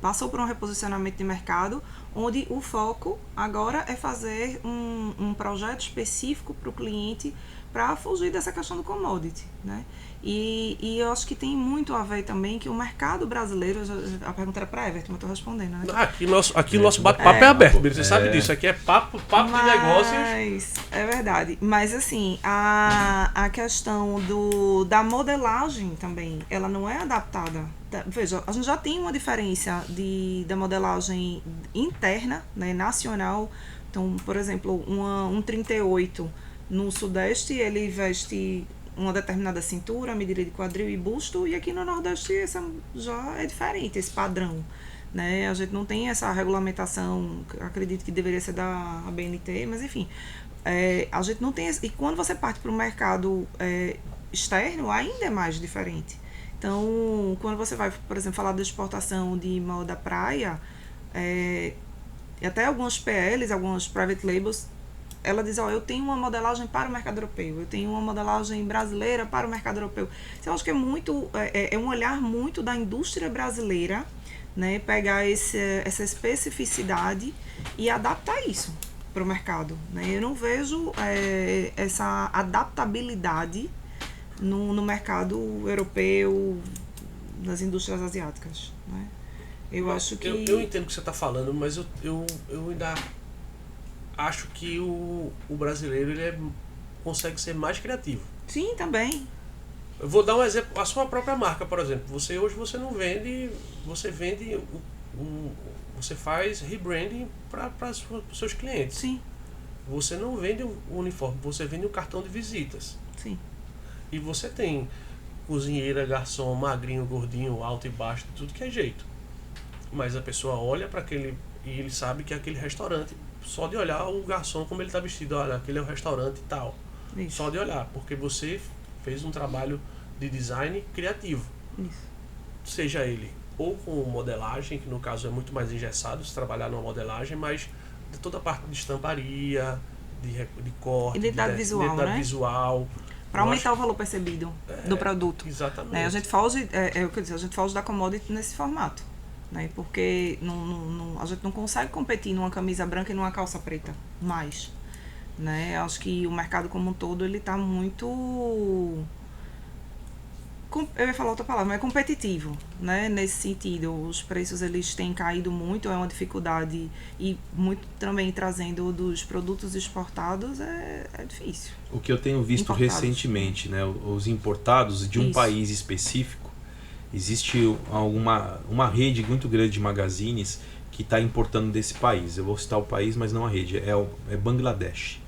passou por um reposicionamento de mercado, onde o foco agora é fazer um projeto específico para o cliente para fugir dessa questão do commodity, né? E eu acho que tem muito a ver também que o mercado brasileiro, a pergunta era para Everton, mas eu estou respondendo, né? Aqui o nosso bate-papo é aberto, você sabe disso, aqui é papo de negócios. É verdade, mas assim, a questão da modelagem também, ela não é adaptada. Veja, a gente já tem uma diferença da modelagem interna, né, nacional. Então, por exemplo, um 38 no Sudeste, ele veste uma determinada cintura, medida de quadril e busto, e aqui no Nordeste essa já é diferente, esse padrão, né? A gente não tem essa regulamentação, acredito que deveria ser da ABNT, mas enfim, a gente não tem. E quando você parte para o mercado externo, ainda é mais diferente. Então, quando você vai, por exemplo, falar da exportação de moda praia, até algumas PLs, algumas private labels, ela diz, eu tenho uma modelagem para o mercado europeu, eu tenho uma modelagem brasileira para o mercado europeu. Então, eu acho que é um olhar muito da indústria brasileira, né, pegar essa especificidade e adaptar isso para o mercado, né? Eu não vejo essa adaptabilidade no mercado europeu, nas indústrias asiáticas, né? Eu acho que... Eu entendo o que você está falando, mas eu ainda acho que o brasileiro consegue ser mais criativo. Sim, também. Eu vou dar um exemplo, a sua própria marca, por exemplo. Hoje você não vende, você vende, você faz rebranding para os seus clientes. Sim. Você não vende o uniforme, você vende o cartão de visitas. Sim. E você tem cozinheira, garçom, magrinho, gordinho, alto e baixo, de tudo que é jeito. Mas a pessoa olha para aquele e ele sabe que é aquele restaurante. Só de olhar o garçom como ele está vestido, olha, aquele é o restaurante e tal. Isso. Só de olhar, porque você fez um trabalho de design criativo. Isso. Seja ele ou com modelagem, que no caso é muito mais engessado se trabalhar numa modelagem, mas de toda a parte de estamparia, de corte, Identidade visual, identidade né? visual. Para aumentar o valor percebido do produto. Exatamente. Né? A gente foge, é o que eu disse, a gente foge da commodity nesse formato. Né? Porque a gente não consegue competir numa camisa branca e numa calça preta mais. Né? Acho que o mercado como um todo ele está muito... Eu ia falar outra palavra, mas é competitivo, né? Nesse sentido, os preços eles têm caído muito, é uma dificuldade, e muito também trazendo dos produtos exportados é difícil. O que eu tenho visto Importados. recentemente, né, os importados de um Isso. país específico, existe uma rede muito grande de magazines que está importando desse país. Eu vou citar o país, mas não a rede, é Bangladesh.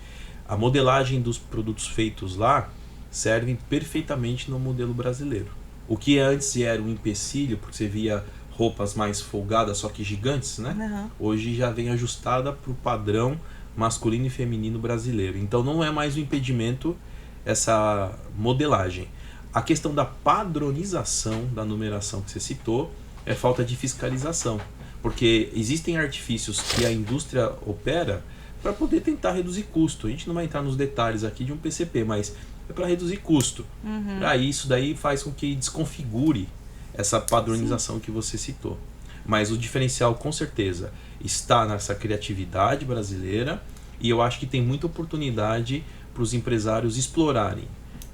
A modelagem dos produtos feitos lá servem perfeitamente no modelo brasileiro. O que antes era um empecilho, porque você via roupas mais folgadas, só que gigantes, né? Uhum. Hoje já vem ajustada para o padrão masculino e feminino brasileiro. Então não é mais um impedimento essa modelagem. A questão da padronização da numeração que você citou é falta de fiscalização, porque existem artifícios que a indústria opera para poder tentar reduzir custo. A gente não vai entrar nos detalhes aqui de um PCP, mas é para reduzir custo. Aí isso daí faz com que desconfigure essa padronização que você citou. Mas o diferencial com certeza está nessa criatividade brasileira, e eu acho que tem muita oportunidade para os empresários explorarem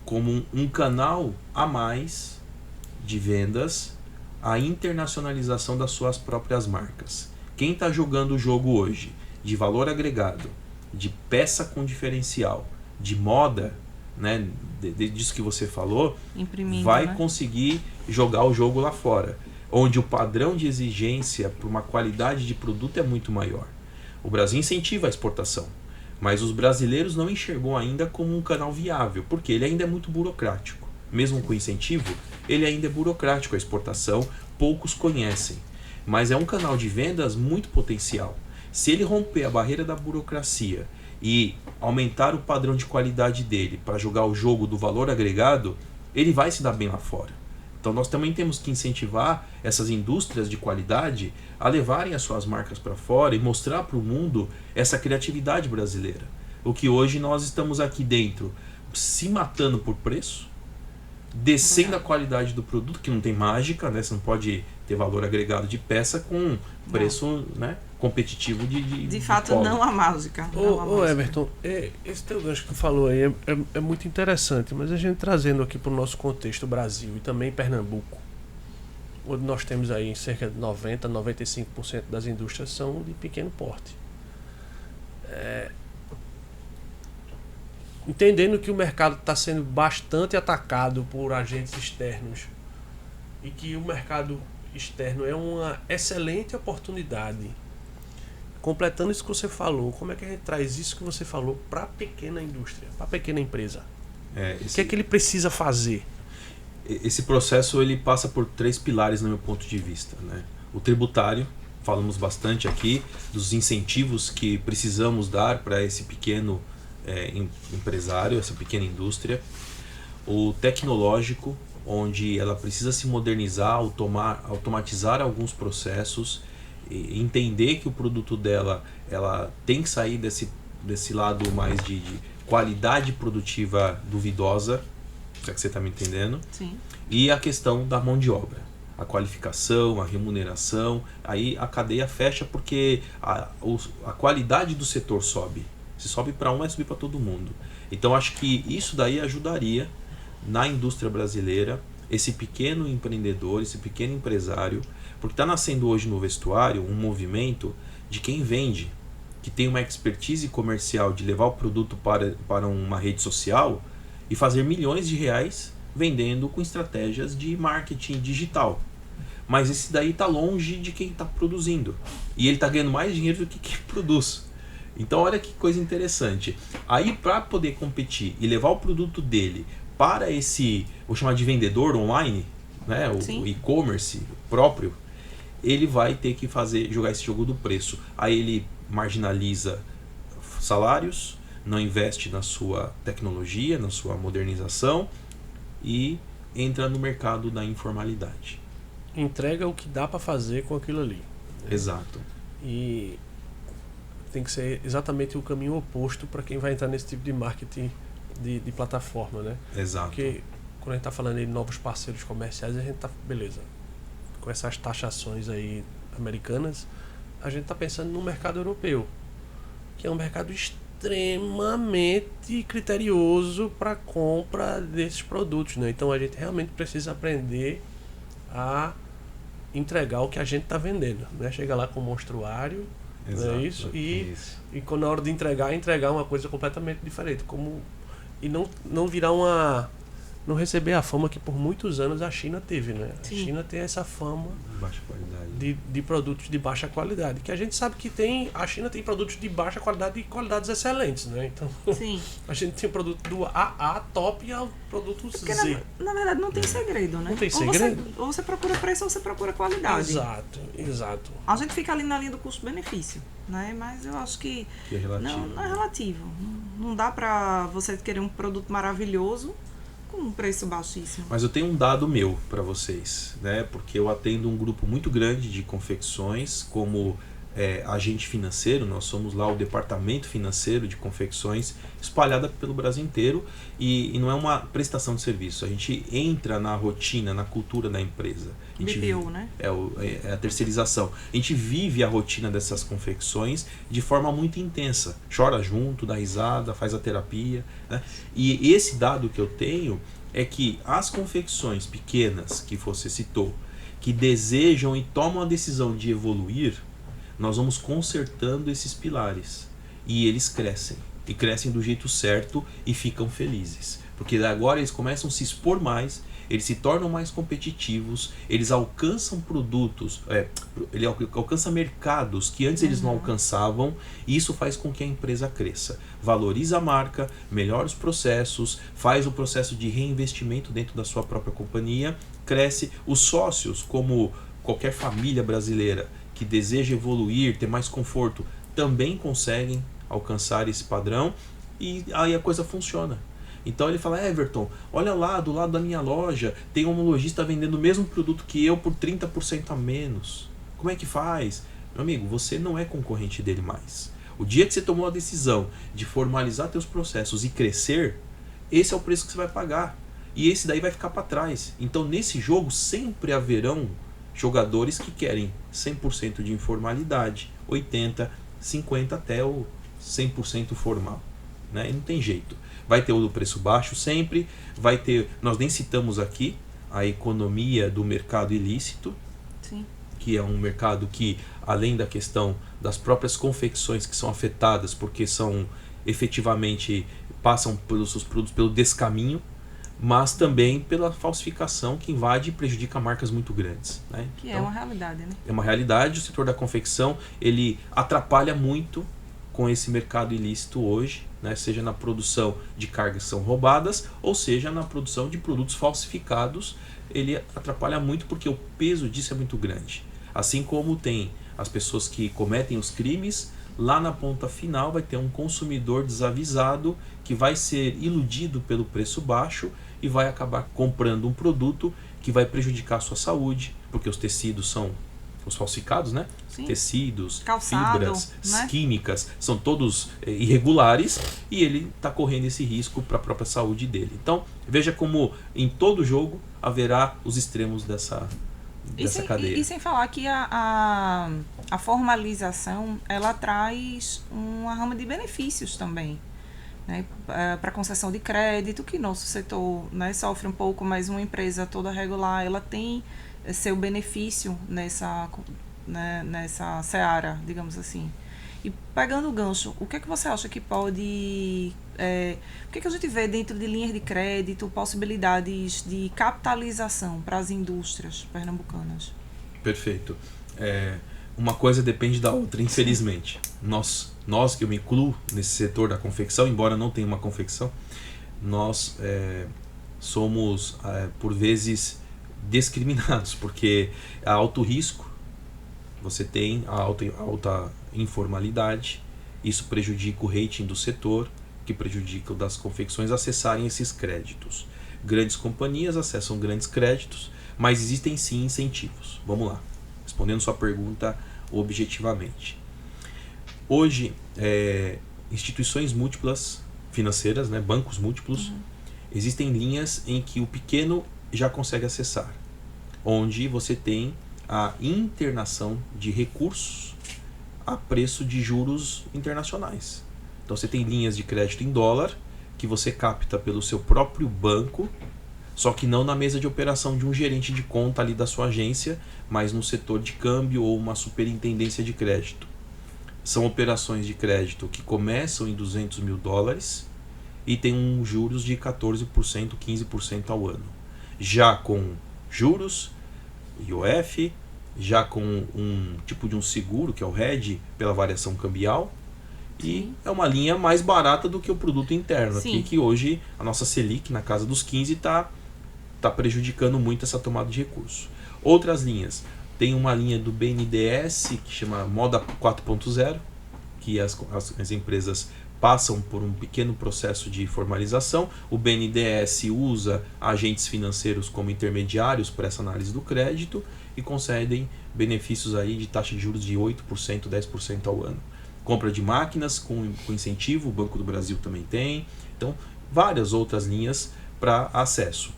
como um canal a mais de vendas a internacionalização das suas próprias marcas. Quem está jogando o jogo hoje de valor agregado, de peça com diferencial, de moda, né, disso que você falou, Imprimindo, vai né? conseguir jogar o jogo lá fora, onde o padrão de exigência para uma qualidade de produto é muito maior. O Brasil incentiva a exportação, mas os brasileiros não enxergam ainda como um canal viável, porque ele ainda é muito burocrático. Mesmo com incentivo, ele ainda é burocrático a exportação, poucos conhecem. Mas é um canal de vendas muito potencial. Se ele romper a barreira da burocracia e aumentar o padrão de qualidade dele para jogar o jogo do valor agregado, ele vai se dar bem lá fora. Então nós também temos que incentivar essas indústrias de qualidade a levarem as suas marcas para fora e mostrar para o mundo essa criatividade brasileira. O que hoje nós estamos aqui dentro se matando por preço, descendo a qualidade do produto, que não tem mágica, né? Você não pode ter valor agregado de peça com preço, né, competitivo De fato, polo. não há mágica. Não há Ô mágica. Everton, esse teu gancho que tu falou aí é muito interessante, mas a gente trazendo aqui para o nosso contexto Brasil e também Pernambuco, onde nós temos aí cerca de 90%, 95% das indústrias são de pequeno porte. Entendendo que o mercado está sendo bastante atacado por agentes externos e que o mercado externo é uma excelente oportunidade. Completando isso que você falou, como é que a gente traz isso que você falou para a pequena indústria, para a pequena empresa? O que é que ele precisa fazer? Esse processo ele passa por 3 pilares no meu ponto de vista, né? O tributário, falamos bastante aqui dos incentivos que precisamos dar para esse pequeno empresário, essa pequena indústria. O tecnológico, onde ela precisa se modernizar, automatizar alguns processos, e entender que o produto dela ela tem que sair desse lado mais de qualidade produtiva duvidosa, se é que você está me entendendo. Sim. E a questão da mão de obra, a qualificação, a remuneração, aí a cadeia fecha porque a qualidade do setor sobe. Se sobe para um, vai subir para todo mundo. Então acho que isso daí ajudaria na indústria brasileira, esse pequeno empreendedor, esse pequeno empresário, porque está nascendo hoje no vestuário um movimento de quem vende, que tem uma expertise comercial de levar o produto para uma rede social e fazer milhões de reais vendendo com estratégias de marketing digital. Mas esse daí está longe de quem está produzindo. E ele está ganhando mais dinheiro do que quem produz. Então olha que coisa interessante. Aí para poder competir e levar o produto dele para esse, vou chamar de vendedor online, né, o e-commerce próprio, ele vai ter que jogar esse jogo do preço. Aí ele marginaliza salários, não investe na sua tecnologia, na sua modernização e entra no mercado da informalidade. Entrega o que dá para fazer com aquilo ali. Exato. E tem que ser exatamente o caminho oposto para quem vai entrar nesse tipo de marketing de plataforma, né? Exato. Porque quando a gente está falando de novos parceiros comerciais, a gente tá, beleza, com essas taxações aí americanas, a gente está pensando no mercado europeu, que é um mercado extremamente criterioso para compra desses produtos, né? Então a gente realmente precisa aprender a entregar o que a gente está vendendo, né? Chega lá com o monstruário, Exato, é isso? E quando na hora de entregar uma coisa completamente diferente, e não virar não receber a fama que por muitos anos a China teve, né? Sim. A China tem essa fama Baixa qualidade. de produtos de baixa qualidade, que a gente sabe que a China tem produtos de baixa qualidade e qualidades excelentes, né? Então Sim. a gente tem produto do AA top ao produto Porque Z. na verdade não tem segredo, né? Não tem segredo. Ou você procura preço ou você procura qualidade. Exato. A gente fica ali na linha do custo-benefício, né? Mas eu acho que Que é relativo. não é relativo. Não dá pra você querer um produto maravilhoso com um preço baixíssimo. Mas eu tenho um dado meu para vocês, né? Porque eu atendo um grupo muito grande de confecções como agente financeiro. Nós somos lá o departamento financeiro de confecções espalhada pelo Brasil inteiro e não é uma prestação de serviço. A gente entra na rotina, na cultura da empresa. A gente BPO, né? É a terceirização. A gente vive a rotina dessas confecções de forma muito intensa. Chora junto, dá risada, faz a terapia, né? E esse dado que eu tenho é que as confecções pequenas que você citou, que desejam e tomam a decisão de evoluir, nós vamos consertando esses pilares. E eles crescem. E crescem do jeito certo e ficam felizes. Porque agora eles começam a se expor mais, eles se tornam mais competitivos, eles alcançam produtos, ele alcança mercados que antes eles não alcançavam, e isso faz com que a empresa cresça. Valoriza a marca, melhora os processos, faz o processo de reinvestimento dentro da sua própria companhia, cresce. Os sócios, como qualquer família brasileira que deseja evoluir, ter mais conforto, também conseguem alcançar esse padrão e aí a coisa funciona. Então ele fala: Everton, olha lá, do lado da minha loja tem um lojista vendendo o mesmo produto que eu por 30% a menos. Como é que faz? Meu amigo, você não é concorrente dele mais. O dia que você tomou a decisão de formalizar teus processos e crescer, esse é o preço que você vai pagar. E esse daí vai ficar para trás. Então nesse jogo sempre haverão jogadores que querem 100% de informalidade, 80%, 50% até o 100% formal, né? E não tem jeito. Vai ter o do preço baixo sempre, vai ter, nós nem citamos aqui a economia do mercado ilícito. Sim. Que é um mercado que, além da questão das próprias confecções que são afetadas, porque são efetivamente, passam pelos seus produtos pelo descaminho, mas também pela falsificação que invade e prejudica marcas muito grandes, né? Que então, é uma realidade, né? É uma realidade. O setor da confecção, ele atrapalha muito com esse mercado ilícito hoje, né? Seja na produção de cargas que são roubadas, ou seja na produção de produtos falsificados. Ele atrapalha muito porque o peso disso é muito grande. Assim como tem as pessoas que cometem os crimes, lá na ponta final vai ter um consumidor desavisado que vai ser iludido pelo preço baixo e vai acabar comprando um produto que vai prejudicar a sua saúde, porque os tecidos são os falsificados, né? Sim. Tecidos, Calçado, fibras, né? químicas, são todos irregulares e ele está correndo esse risco para a própria saúde dele. Então, veja como em todo jogo haverá os extremos dessa cadeia. E sem falar que a formalização, ela traz uma rama de benefícios também, né? Para concessão de crédito, que nosso setor, né, sofre um pouco, mas uma empresa toda regular, ela tem seu benefício nessa seara, digamos assim. E pegando o gancho, o que é que você acha que pode... o que é que a gente vê dentro de linhas de crédito, possibilidades de capitalização para as indústrias pernambucanas? Perfeito. Uma coisa depende da outra, infelizmente. Nós que eu me incluo nesse setor da confecção, embora não tenha uma confecção, nós somos, por vezes, discriminados, porque há alto risco, você tem a alta informalidade, isso prejudica o rating do setor, que prejudica o das confecções acessarem esses créditos. Grandes companhias acessam grandes créditos, mas existem sim incentivos. Vamos lá, respondendo sua pergunta objetivamente. Hoje, instituições múltiplas financeiras, né, bancos múltiplos, existem linhas em que o pequeno já consegue acessar, onde você tem a internação de recursos a preço de juros internacionais. Então você tem linhas de crédito em dólar que você capta pelo seu próprio banco, só que não na mesa de operação de um gerente de conta ali da sua agência, mas no setor de câmbio ou uma superintendência de crédito. São operações de crédito que começam em $200 mil e tem juros de 14%, 15% ao ano. Já com juros, IOF, já com um tipo de um seguro, que é o hedge, pela variação cambial, e é uma linha mais barata do que o produto interno, aqui, que hoje a nossa Selic, na casa dos 15, está prejudicando muito essa tomada de recurso. Outras linhas, tem uma linha do BNDES, que chama Moda 4.0, que as empresas passam por um pequeno processo de formalização. O BNDES usa agentes financeiros como intermediários para essa análise do crédito e concedem benefícios aí de taxa de juros de 8%, 10% ao ano. Compra de máquinas com incentivo, o Banco do Brasil também tem. Então, várias outras linhas para acesso.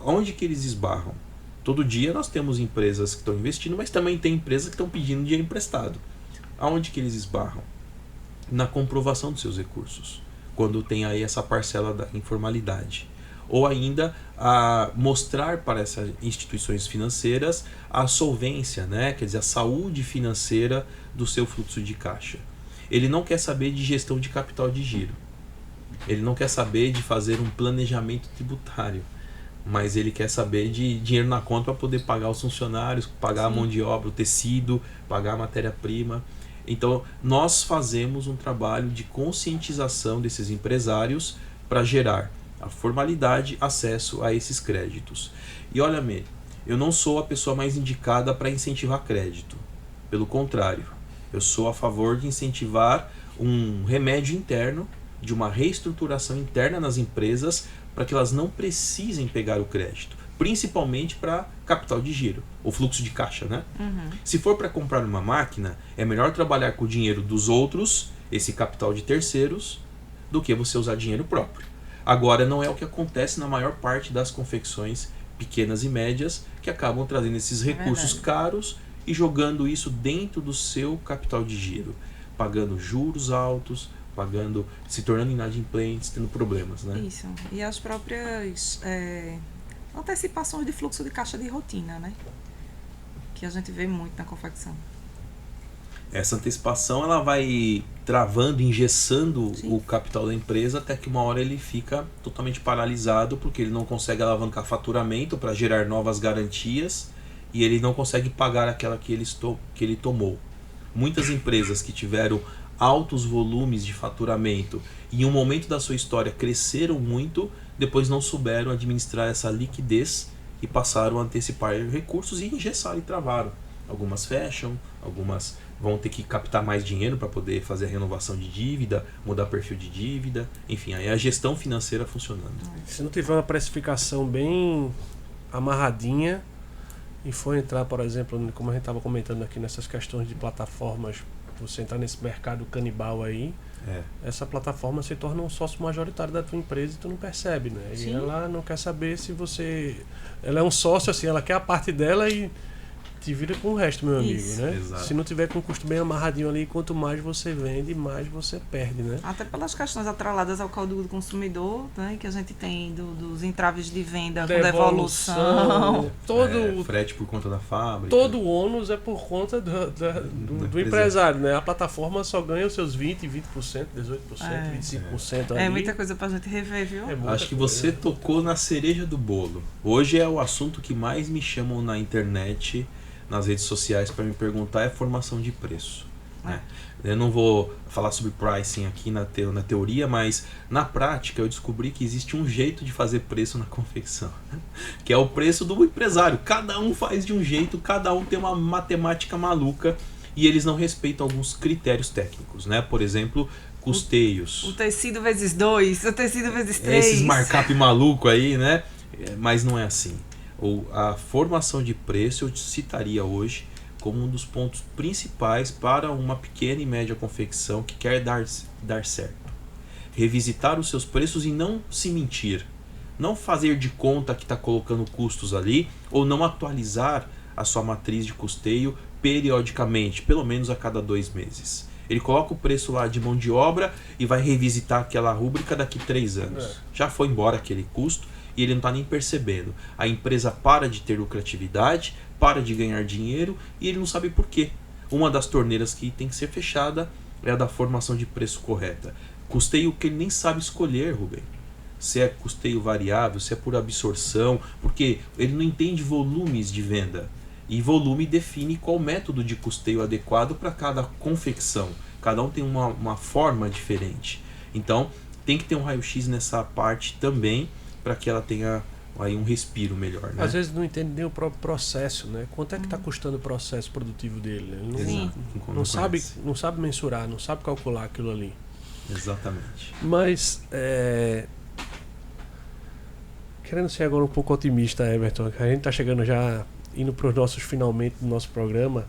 Onde que eles esbarram? Todo dia nós temos empresas que estão investindo, mas também tem empresas que estão pedindo dinheiro emprestado. Aonde que eles esbarram? Na comprovação dos seus recursos, quando tem aí essa parcela da informalidade. Ou ainda a mostrar para essas instituições financeiras a solvência, né? Quer dizer, a saúde financeira do seu fluxo de caixa. Ele não quer saber de gestão de capital de giro. Ele não quer saber de fazer um planejamento tributário. Mas ele quer saber de dinheiro na conta para poder pagar os funcionários, pagar a mão de obra, o tecido, pagar a matéria-prima. Então, nós fazemos um trabalho de conscientização desses empresários para gerar a formalidade, acesso a esses créditos. E olha, eu não sou a pessoa mais indicada para incentivar crédito. Pelo contrário, eu sou a favor de incentivar um remédio interno, de uma reestruturação interna nas empresas, para que elas não precisem pegar o crédito, principalmente para capital de giro, o fluxo de caixa, né? Se for para comprar uma máquina, é melhor trabalhar com o dinheiro dos outros, esse capital de terceiros, do que você usar dinheiro próprio. Agora, não é o que acontece na maior parte das confecções pequenas e médias, que acabam trazendo esses recursos caros e jogando isso dentro do seu capital de giro, pagando juros altos, se tornando inadimplentes, tendo problemas, né? Isso. E as próprias antecipações de fluxo de caixa de rotina, né? Que a gente vê muito na confecção. Essa antecipação ela vai travando, engessando o capital da empresa até que uma hora ele fica totalmente paralisado, porque ele não consegue alavancar faturamento para gerar novas garantias e ele não consegue pagar aquela que ele tomou. Muitas empresas que tiveram altos volumes de faturamento e em um momento da sua história cresceram muito, depois não souberam administrar essa liquidez e passaram a antecipar recursos e engessaram e travaram. Algumas fecham, algumas vão ter que captar mais dinheiro para poder fazer a renovação de dívida, mudar perfil de dívida, enfim, aí a gestão financeira funcionando. Se não tiver uma precificação bem amarradinha e for entrar, por exemplo, como a gente estava comentando aqui nessas questões de plataformas, você entrar nesse mercado canibal aí, essa plataforma se torna um sócio majoritário da tua empresa e tu não percebe, né? E ela não quer saber se você... Ela é um sócio, assim, ela quer a parte dela e te vira com o resto, meu amigo, né? Exato. Se não tiver com o custo bem amarradinho ali, quanto mais você vende, mais você perde, né? Até pelas questões atreladas ao Código do Consumidor, né? Que a gente tem dos entraves de venda com devolução. Frete por conta da fábrica. Todo o ônus é por conta do empresário, né? A plataforma só ganha os seus 20%, 18%, 25% ali. É muita coisa pra gente rever, viu? Acho que você tocou na cereja do bolo. Hoje é o assunto que mais me chamam na internet, nas redes sociais, para me perguntar é formação de preço. Né? Eu não vou falar sobre pricing aqui na teoria, mas na prática eu descobri que existe um jeito de fazer preço na confecção, que é o preço do empresário. Cada um faz de um jeito, cada um tem uma matemática maluca e eles não respeitam alguns critérios técnicos, né? Por exemplo, custeios. O tecido vezes 2, o tecido vezes 3. Esses markup maluco aí, né? Mas não é assim. A formação de preço eu citaria hoje como um dos pontos principais para uma pequena e média confecção que quer dar certo. Revisitar os seus preços e não se mentir. Não fazer de conta que está colocando custos ali, ou não atualizar a sua matriz de custeio periodicamente, pelo menos a cada 2 meses. Ele coloca o preço lá de mão de obra e vai revisitar aquela rúbrica daqui 3 anos. Já foi embora aquele custo e ele não está nem percebendo. A empresa para de ter lucratividade, para de ganhar dinheiro e ele não sabe por quê. Uma das torneiras que tem que ser fechada é a da formação de preço correta. Custeio que ele nem sabe escolher, Rubem. Se é custeio variável, se é por absorção, porque ele não entende volumes de venda. E volume define qual método de custeio adequado para cada confecção. Cada um tem uma forma diferente. Então, tem que ter um raio-x nessa parte também, para que ela tenha aí um respiro melhor. Né? Às vezes não entende nem o próprio processo, né? Quanto é que está custando o processo produtivo dele? Ele não sabe mensurar, não sabe calcular aquilo ali. Exatamente. Mas, querendo ser agora um pouco otimista, Everton, a gente está chegando já, indo para os nossos finalmente do nosso programa.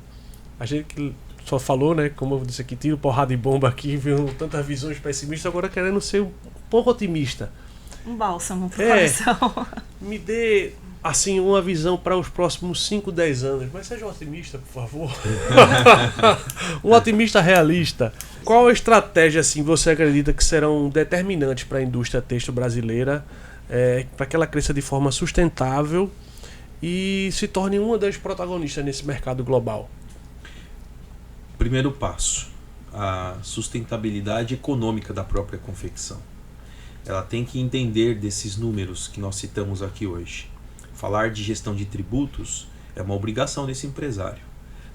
A gente que só falou, né, como eu disse aqui, tiro porrada e bomba aqui, viu tantas visões pessimistas, agora querendo ser um pouco otimista. Um bálsamo pro coração. Me dê, assim, uma visão para os próximos 5, 10 anos. Mas seja um otimista, por favor. Um otimista realista. Qual a estratégia, assim, você acredita que serão determinantes para a indústria têxtil brasileira, para que ela cresça de forma sustentável e se torne uma das protagonistas nesse mercado global? Primeiro passo, a sustentabilidade econômica da própria confecção. Ela tem que entender desses números que nós citamos aqui hoje. Falar de gestão de tributos é uma obrigação desse empresário.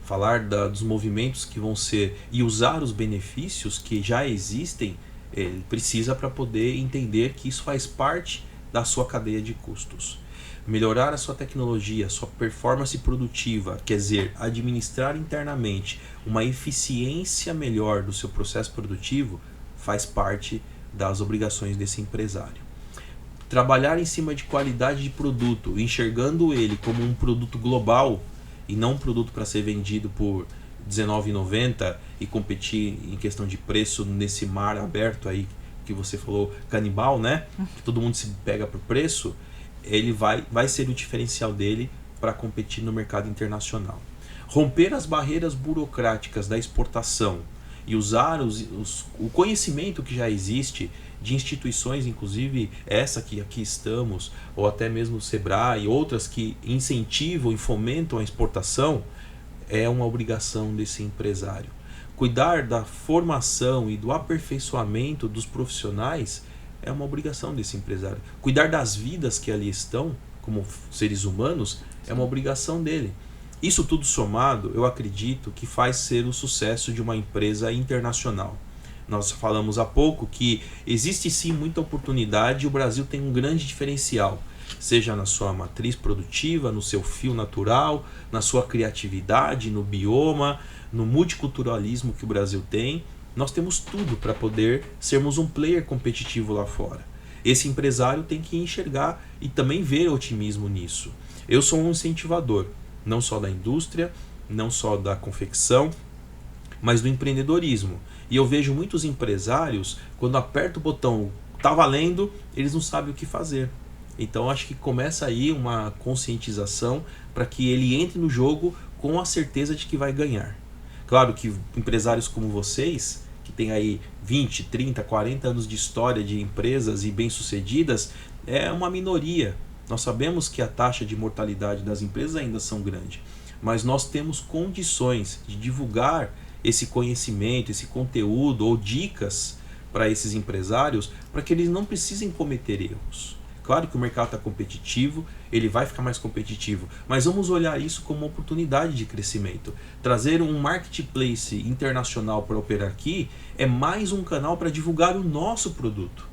Falar dos movimentos que vão ser e usar os benefícios que já existem, ele precisa para poder entender que isso faz parte da sua cadeia de custos. Melhorar a sua tecnologia, a sua performance produtiva, quer dizer, administrar internamente uma eficiência melhor do seu processo produtivo, faz parte das obrigações desse empresário. Trabalhar em cima de qualidade de produto, enxergando ele como um produto global e não um produto para ser vendido por R$19,90 e competir em questão de preço nesse mar aberto aí que você falou, canibal, né? Que todo mundo se pega por preço, ele vai ser o diferencial dele para competir no mercado internacional. Romper as barreiras burocráticas da exportação e usar o conhecimento que já existe de instituições, inclusive essa que aqui estamos, ou até mesmo o Sebrae e outras que incentivam e fomentam a exportação, é uma obrigação desse empresário. Cuidar da formação e do aperfeiçoamento dos profissionais é uma obrigação desse empresário. Cuidar das vidas que ali estão, como seres humanos, é uma obrigação dele. Isso tudo somado, eu acredito que faz ser o sucesso de uma empresa internacional. Nós falamos há pouco que existe sim muita oportunidade e o Brasil tem um grande diferencial, seja na sua matriz produtiva, no seu fio natural, na sua criatividade, no bioma, no multiculturalismo que o Brasil tem. Nós temos tudo para poder sermos um player competitivo lá fora. Esse empresário tem que enxergar e também ver otimismo nisso. Eu sou um incentivador, não só da indústria, não só da confecção, mas do empreendedorismo. E eu vejo muitos empresários, quando aperta o botão, tá valendo, eles não sabem o que fazer. Então acho que começa aí uma conscientização para que ele entre no jogo com a certeza de que vai ganhar. Claro que empresários como vocês, que têm aí 20, 30, 40 anos de história de empresas e bem-sucedidas, é uma minoria. Nós sabemos que a taxa de mortalidade das empresas ainda são grande, mas nós temos condições de divulgar esse conhecimento, esse conteúdo ou dicas para esses empresários para que eles não precisem cometer erros. Claro que o mercado está competitivo, ele vai ficar mais competitivo, mas vamos olhar isso como uma oportunidade de crescimento. Trazer um marketplace internacional para operar aqui é mais um canal para divulgar o nosso produto.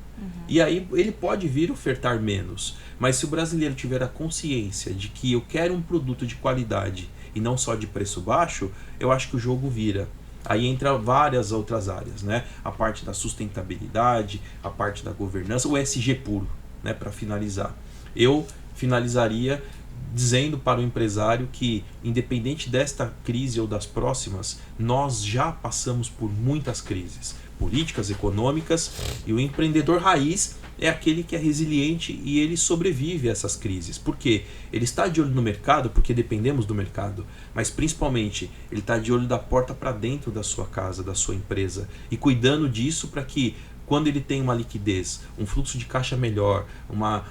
E aí ele pode vir ofertar menos, mas se o brasileiro tiver a consciência de que eu quero um produto de qualidade e não só de preço baixo, eu acho que o jogo vira. Aí entra várias outras áreas, né? A parte da sustentabilidade, a parte da governança, o ESG puro, né? Para finalizar. Eu finalizaria dizendo para o empresário que, independente desta crise ou das próximas, nós já passamos por muitas crises políticas, econômicas, e o empreendedor raiz é aquele que é resiliente e ele sobrevive a essas crises. Por quê? Ele está de olho no mercado, porque dependemos do mercado, mas principalmente ele está de olho da porta para dentro da sua casa, da sua empresa, e cuidando disso para que, quando ele tem uma liquidez, um fluxo de caixa melhor,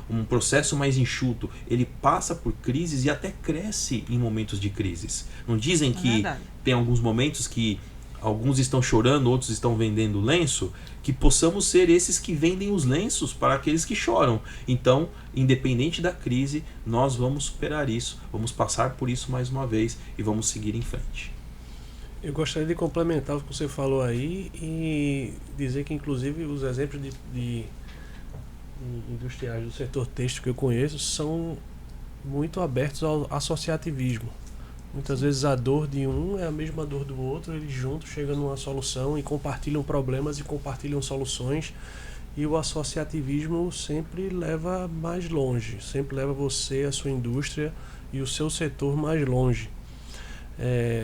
um processo mais enxuto, ele passa por crises e até cresce em momentos de crises. Não dizem que tem alguns momentos que alguns estão chorando, outros estão vendendo lenço, que possamos ser esses que vendem os lenços para aqueles que choram. Então, independente da crise, nós vamos superar isso, vamos passar por isso mais uma vez e vamos seguir em frente. Eu gostaria de complementar o que você falou aí e dizer que, inclusive, os exemplos de industriais do setor têxtil que eu conheço são muito abertos ao associativismo. Muitas vezes a dor de um é a mesma dor do outro, eles juntos chegam numa solução e compartilham problemas e compartilham soluções, e o associativismo sempre leva mais longe, sempre leva você, a sua indústria e o seu setor mais longe.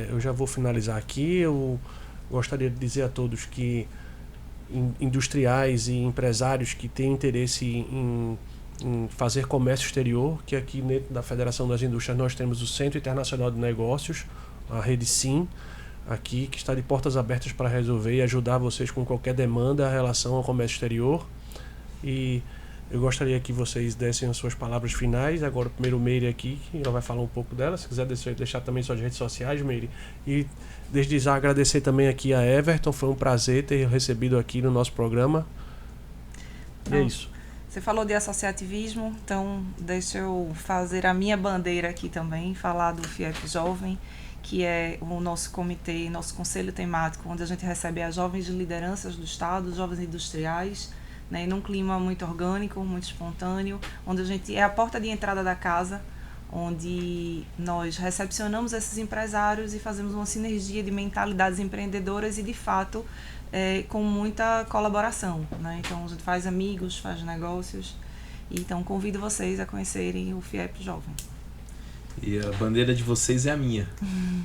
Eu já vou finalizar aqui. Eu gostaria de dizer a todos que industriais e empresários que têm interesse em fazer comércio exterior, que aqui dentro da Federação das Indústrias nós temos o Centro Internacional de Negócios, a Rede Sim, aqui, que está de portas abertas para resolver e ajudar vocês com qualquer demanda em relação ao comércio exterior. E eu gostaria que vocês dessem as suas palavras finais. Agora, primeiro, Meire aqui, que ela vai falar um pouco dela. Se quiser deixar também suas redes sociais, Meire. E desde já agradecer também aqui a Everton. Foi um prazer ter recebido aqui no nosso programa. E é isso. Você falou de associativismo, então deixa eu fazer a minha bandeira aqui também, falar do FIEP Jovem, que é o nosso comitê, nosso conselho temático, onde a gente recebe as jovens lideranças do Estado, jovens industriais, né, num clima muito orgânico, muito espontâneo, onde a gente é a porta de entrada da casa, onde nós recepcionamos esses empresários e fazemos uma sinergia de mentalidades empreendedoras e, de fato, com muita colaboração, né? Então a gente faz amigos, faz negócios, então convido vocês a conhecerem o FIEP Jovem. E a bandeira de vocês é a minha,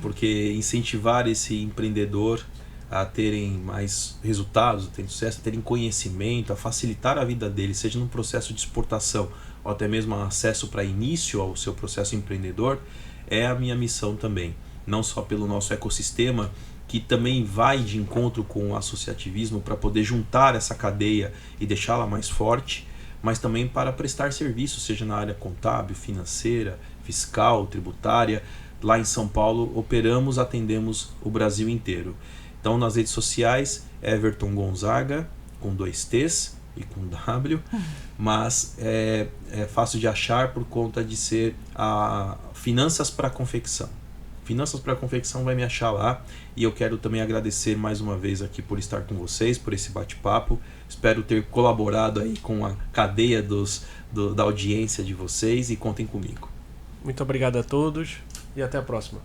porque incentivar esse empreendedor a terem mais resultados, a terem sucesso, a terem conhecimento, a facilitar a vida dele, seja num processo de exportação ou até mesmo acesso para início ao seu processo empreendedor, é a minha missão também. Não só pelo nosso ecossistema, que também vai de encontro com o associativismo para poder juntar essa cadeia e deixá-la mais forte, mas também para prestar serviço, seja na área contábil, financeira, fiscal, tributária. Lá em São Paulo operamos, atendemos o Brasil inteiro. Então, nas redes sociais, Everton Gonzaga, com 2 T's e com W, mas é fácil de achar por conta de ser a Finanças para Confecção. Finanças para Confecção vai me achar lá, e eu quero também agradecer mais uma vez aqui por estar com vocês, por esse bate-papo. Espero ter colaborado aí com a cadeia da audiência de vocês, e contem comigo. Muito obrigado a todos e até a próxima.